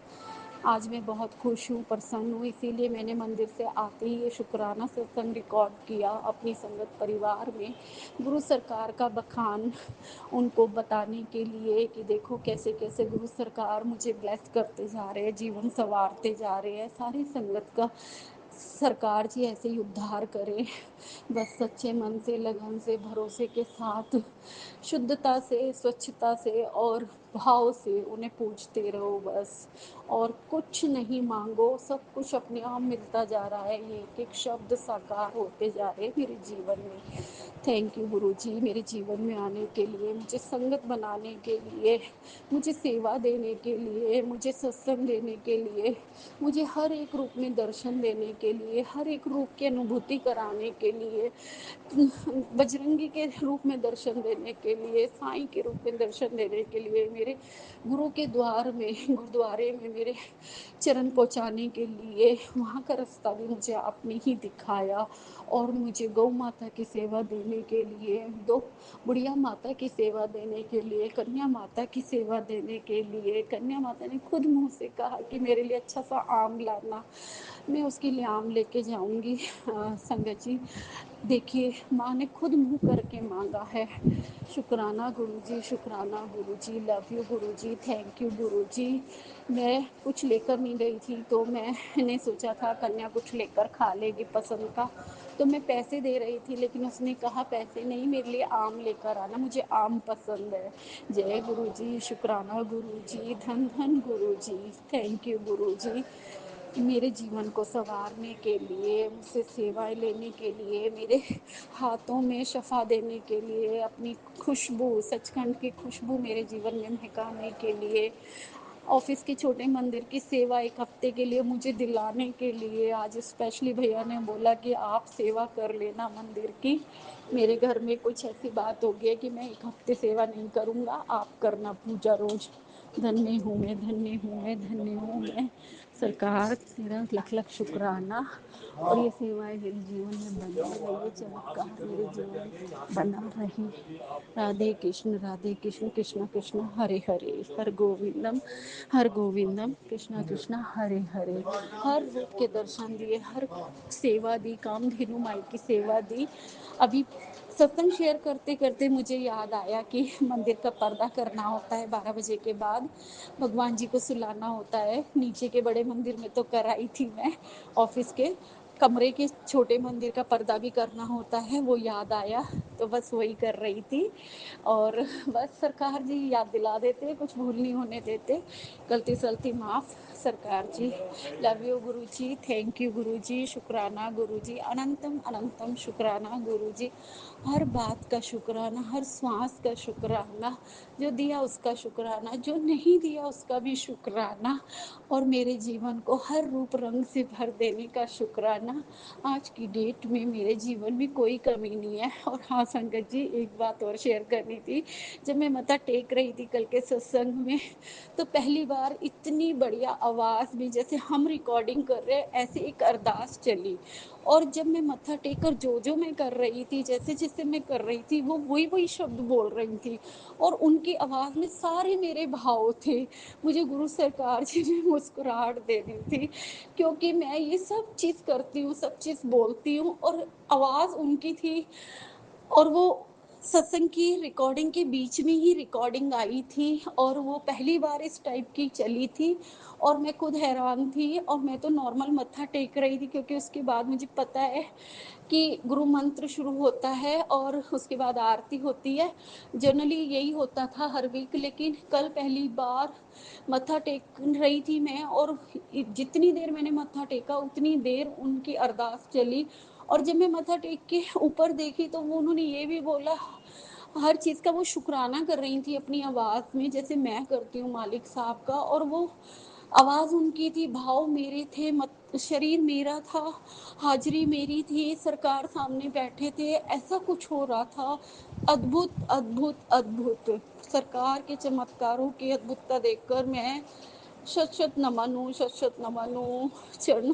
आज मैं बहुत खुश हूँ, प्रसन्न हूँ, इसीलिए मैंने मंदिर से आते ही ये शुक्राना सत्संग रिकॉर्ड किया अपनी संगत परिवार में, गुरु सरकार का बखान उनको बताने के लिए कि देखो कैसे कैसे गुरु सरकार मुझे ब्लेस करते जा रहे हैं, जीवन संवारते जा रहे हैं। सारी संगत का सरकार जी ऐसे ही उद्धार करे, बस सच्चे मन से, लगन से, भरोसे के साथ, शुद्धता से, स्वच्छता से और भाव से उन्हें पूजते रहो बस, और कुछ नहीं मांगो, सब कुछ अपने आप मिलता जा रहा है। ये एक एक शब्द साकार होते जा रहे हैं मेरे जीवन में। थैंक यू गुरुजी, मेरे जीवन में आने के लिए, मुझे संगत बनाने के लिए, मुझे सेवा देने के लिए, मुझे सत्संग देने के लिए, मुझे हर एक रूप में दर्शन देने के लिए, हर एक रूप की अनुभूति कराने के लिए, बजरंगी के रूप में दर्शन देने के लिए, साईं के रूप में दर्शन देने के लिए, मेरे गुरु के द्वार में, गुरुद्वारे में मेरे चरण पहुंचाने के लिए, वहाँ का रास्ता भी मुझे आपने ही दिखाया। और मुझे गौ माता की सेवा देने के लिए, दो बुढ़िया माता की सेवा देने के लिए, कन्या माता की सेवा देने के लिए, कन्या माता ने खुद मुँह से कहा कि मेरे लिए अच्छा सा आम लाना, मैं उसके लिए आम लेके जाऊंगी। संगत जी देखिए, माँ ने खुद मुँह करके मांगा है। शुक्राना गुरुजी, शुक्राना Guruji, love you Guruji, thank you Guruji. मैं कुछ लेकर नहीं गई थी तो मैंने सोचा था कन्या कुछ लेकर खा लेगी पसंद का, तो मैं पैसे दे रही थी, लेकिन उसने कहा पैसे नहीं, मेरे लिए आम लेकर आना, मुझे आम पसंद है। जय गुरुजी, शुक्राना गुरुजी, धन धन गुरुजी, थैंक यू गुरुजी, मेरे जीवन को संवारने के लिए, मुझसे सेवाएं लेने के लिए, मेरे हाथों में शफा देने के लिए, अपनी खुशबू, सचखंड की खुशबू मेरे जीवन में महकाने के लिए, ऑफिस के छोटे मंदिर की सेवा एक हफ्ते के लिए मुझे दिलाने के लिए, आज स्पेशली भैया ने बोला कि आप सेवा कर लेना मंदिर की। मेरे घर में कुछ ऐसी बात हो गई है कि मैं एक हफ्ते सेवा नहीं करूँगा, आप करना पूजा रोज। धन्य हूँ मैं, धन्य हूँ मैं, धन्य हूँ मैं। सरकार तेरा लख लख शुक्राना, और ये सेवाएं मेरे जीवन में बनी रही, ये चमत्कार मेरे जीवन में बना रही। राधे कृष्ण कृष्ण कृष्ण हरे हरे, हर गोविंदम कृष्ण कृष्ण हरे हरे। हर रूप के दर्शन दिए, हर सेवा दी, कामधेनु माई की सेवा दी। अभी सत्संग शेयर करते करते मुझे याद आया कि मंदिर का पर्दा करना होता है 12 बजे के बाद, भगवान जी को सुलाना होता है। नीचे के बड़े मंदिर में तो कराई थी मैं, ऑफिस के कमरे के छोटे मंदिर का पर्दा भी करना होता है, वो याद आया तो बस वही कर रही थी। और बस सरकार जी याद दिला देते, कुछ भूल नहीं होने देते, गलती सलती माफ़ सरकार जी। Love you Guru ji, thank you गुरु जी, शुक्राना गुरु जी, अनंतम अनंतम शुक्राना गुरु जी। हर बात का शुक्राना, हर श्वास का शुक्राना, जो दिया उसका शुक्राना, जो नहीं दिया उसका भी शुक्राना, और मेरे जीवन को हर रूप रंग से भर देने का शुक्राना। आज की डेट में मेरे जीवन में कोई कमी नहीं है। और हाँ संगत जी, एक बात और शेयर करनी थी। जब मैं मत्था टेक रही थी कल के सत्संग में, तो पहली बार इतनी बढ़िया आवाज़ में जैसे हम रिकॉर्डिंग कर रहे हैं ऐसे एक अरदास चली। और जब मैं मत्था टेक कर जो मैं कर रही थी, जैसे मैं कर रही थी, वो वही शब्द बोल रही थी और उनकी आवाज़ में सारे मेरे भाव थे। मुझे गुरु सरकार जी ने मुस्कुराहट दे दी थी, क्योंकि मैं ये सब चीज़ करती हूँ, सब चीज़ बोलती हूँ और आवाज़ उनकी थी। और वो सत्संग की रिकॉर्डिंग के बीच में ही रिकॉर्डिंग आई थी और वो पहली बार इस टाइप की चली थी और मैं खुद हैरान थी। और मैं तो नॉर्मल मत्था टेक रही थी, क्योंकि उसके बाद मुझे पता है कि गुरु मंत्र शुरू होता है और उसके बाद आरती होती है। जनरली यही होता था हर वीक, लेकिन कल पहली बार मत्था टेक रही थी मैं और जितनी देर मैंने मत्था टेका उतनी देर उनकी अरदास चली। और जब मैं मत्था टेक के ऊपर देखी तो वो उन्होंने ये भी बोला, हर चीज़ का वो शुक्राना कर रही थी अपनी आवाज़ में, जैसे मैं करती हूँ मालिक साहब का। और वो आवाज़ उनकी थी, भाव मेरे थे, शरीर मेरा था, हाजिरी मेरी थी, सरकार सामने बैठे थे, ऐसा कुछ हो रहा था। अद्भुत अद्भुत अद्भुत सरकार के चमत्कारों की अद्भुतता देखकर मैं शत शत नमन हूँ, शत शत नमन हूँ। चरण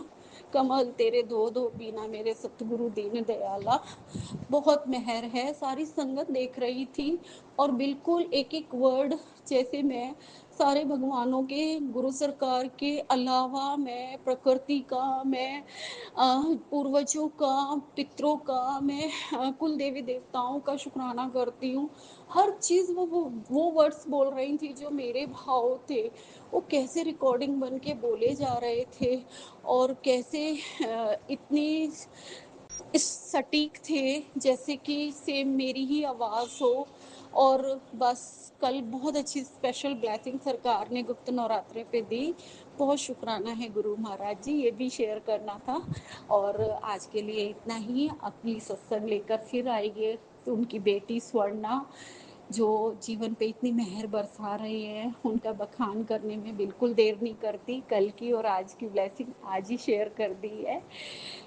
कमल तेरे धो धो पीना मेरे सतगुरु दीन दयाला। बहुत मेहर है। सारी संगत देख रही थी और बिल्कुल एक एक वर्ड जैसे मैं सारे भगवानों के, गुरु सरकार के अलावा मैं प्रकृति का, मैं पूर्वजों का, पितरों का, मैं कुल देवी देवताओं का शुक्राना करती हूँ। हर चीज़ वो वर्ड्स बोल रही थी जो मेरे भाव थे, वो कैसे रिकॉर्डिंग बन के बोले जा रहे थे और कैसे इतनी इस सटीक थे जैसे कि सेम मेरी ही आवाज़ हो। और बस कल बहुत अच्छी स्पेशल ब्लेसिंग सरकार ने गुप्त नवरात्रे पे दी। बहुत शुक्राना है गुरु महाराज जी, ये भी शेयर करना था। और आज के लिए इतना ही। अगली सत्संग लेकर फिर आएंगे तो उनकी बेटी स्वर्णा जो जीवन पे इतनी मेहर बरसा रही है, उनका बखान करने में बिल्कुल देर नहीं करती। कल की और आज की ब्लेसिंग आज ही शेयर कर दी है।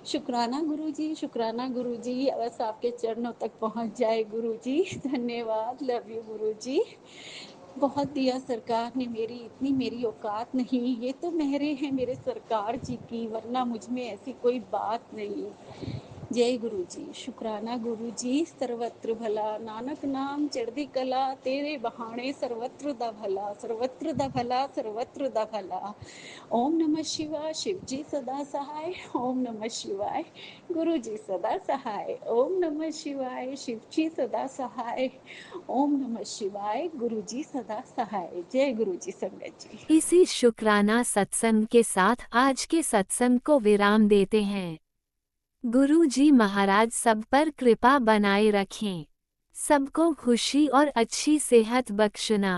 शुक्राना गुरुजी, शुक्राना गुरुजी, बस आपके चरणों तक पहुंच जाए गुरुजी। धन्यवाद, लव यू गुरुजी। बहुत दिया सरकार ने, इतनी मेरी औकात नहीं, ये तो मेहरे हैं मेरे सरकार जी की, वरना मुझ में ऐसी कोई बात नहीं। जय गुरु जी, शुक्राना गुरु जी। सर्वत्र भला नानक नाम चढ़दी कला, तेरे बहाने सर्वत्र दा भला, सर्वत्र दा भला, सर्वत्र दा भला। ओम नमः शिवाय, शिव जी सदा सहाय। ओम नमः शिवाय, गुरु जी सदा सहाय। ओम नमः शिवाय, शिव जी सदा सहाय। ओम नमः शिवाय, गुरु जी सदा सहाय। जय गुरु जी संगत जी। इसी शुक्राना सत्संग के साथ आज के सत्संग को विराम देते हैं। गुरु जी महाराज सब पर कृपा बनाए रखें, सबको खुशी और अच्छी सेहत बख्शना।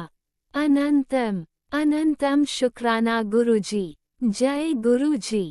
अनंतम अनंतम शुक्राना गुरु जी। जय गुरु जी।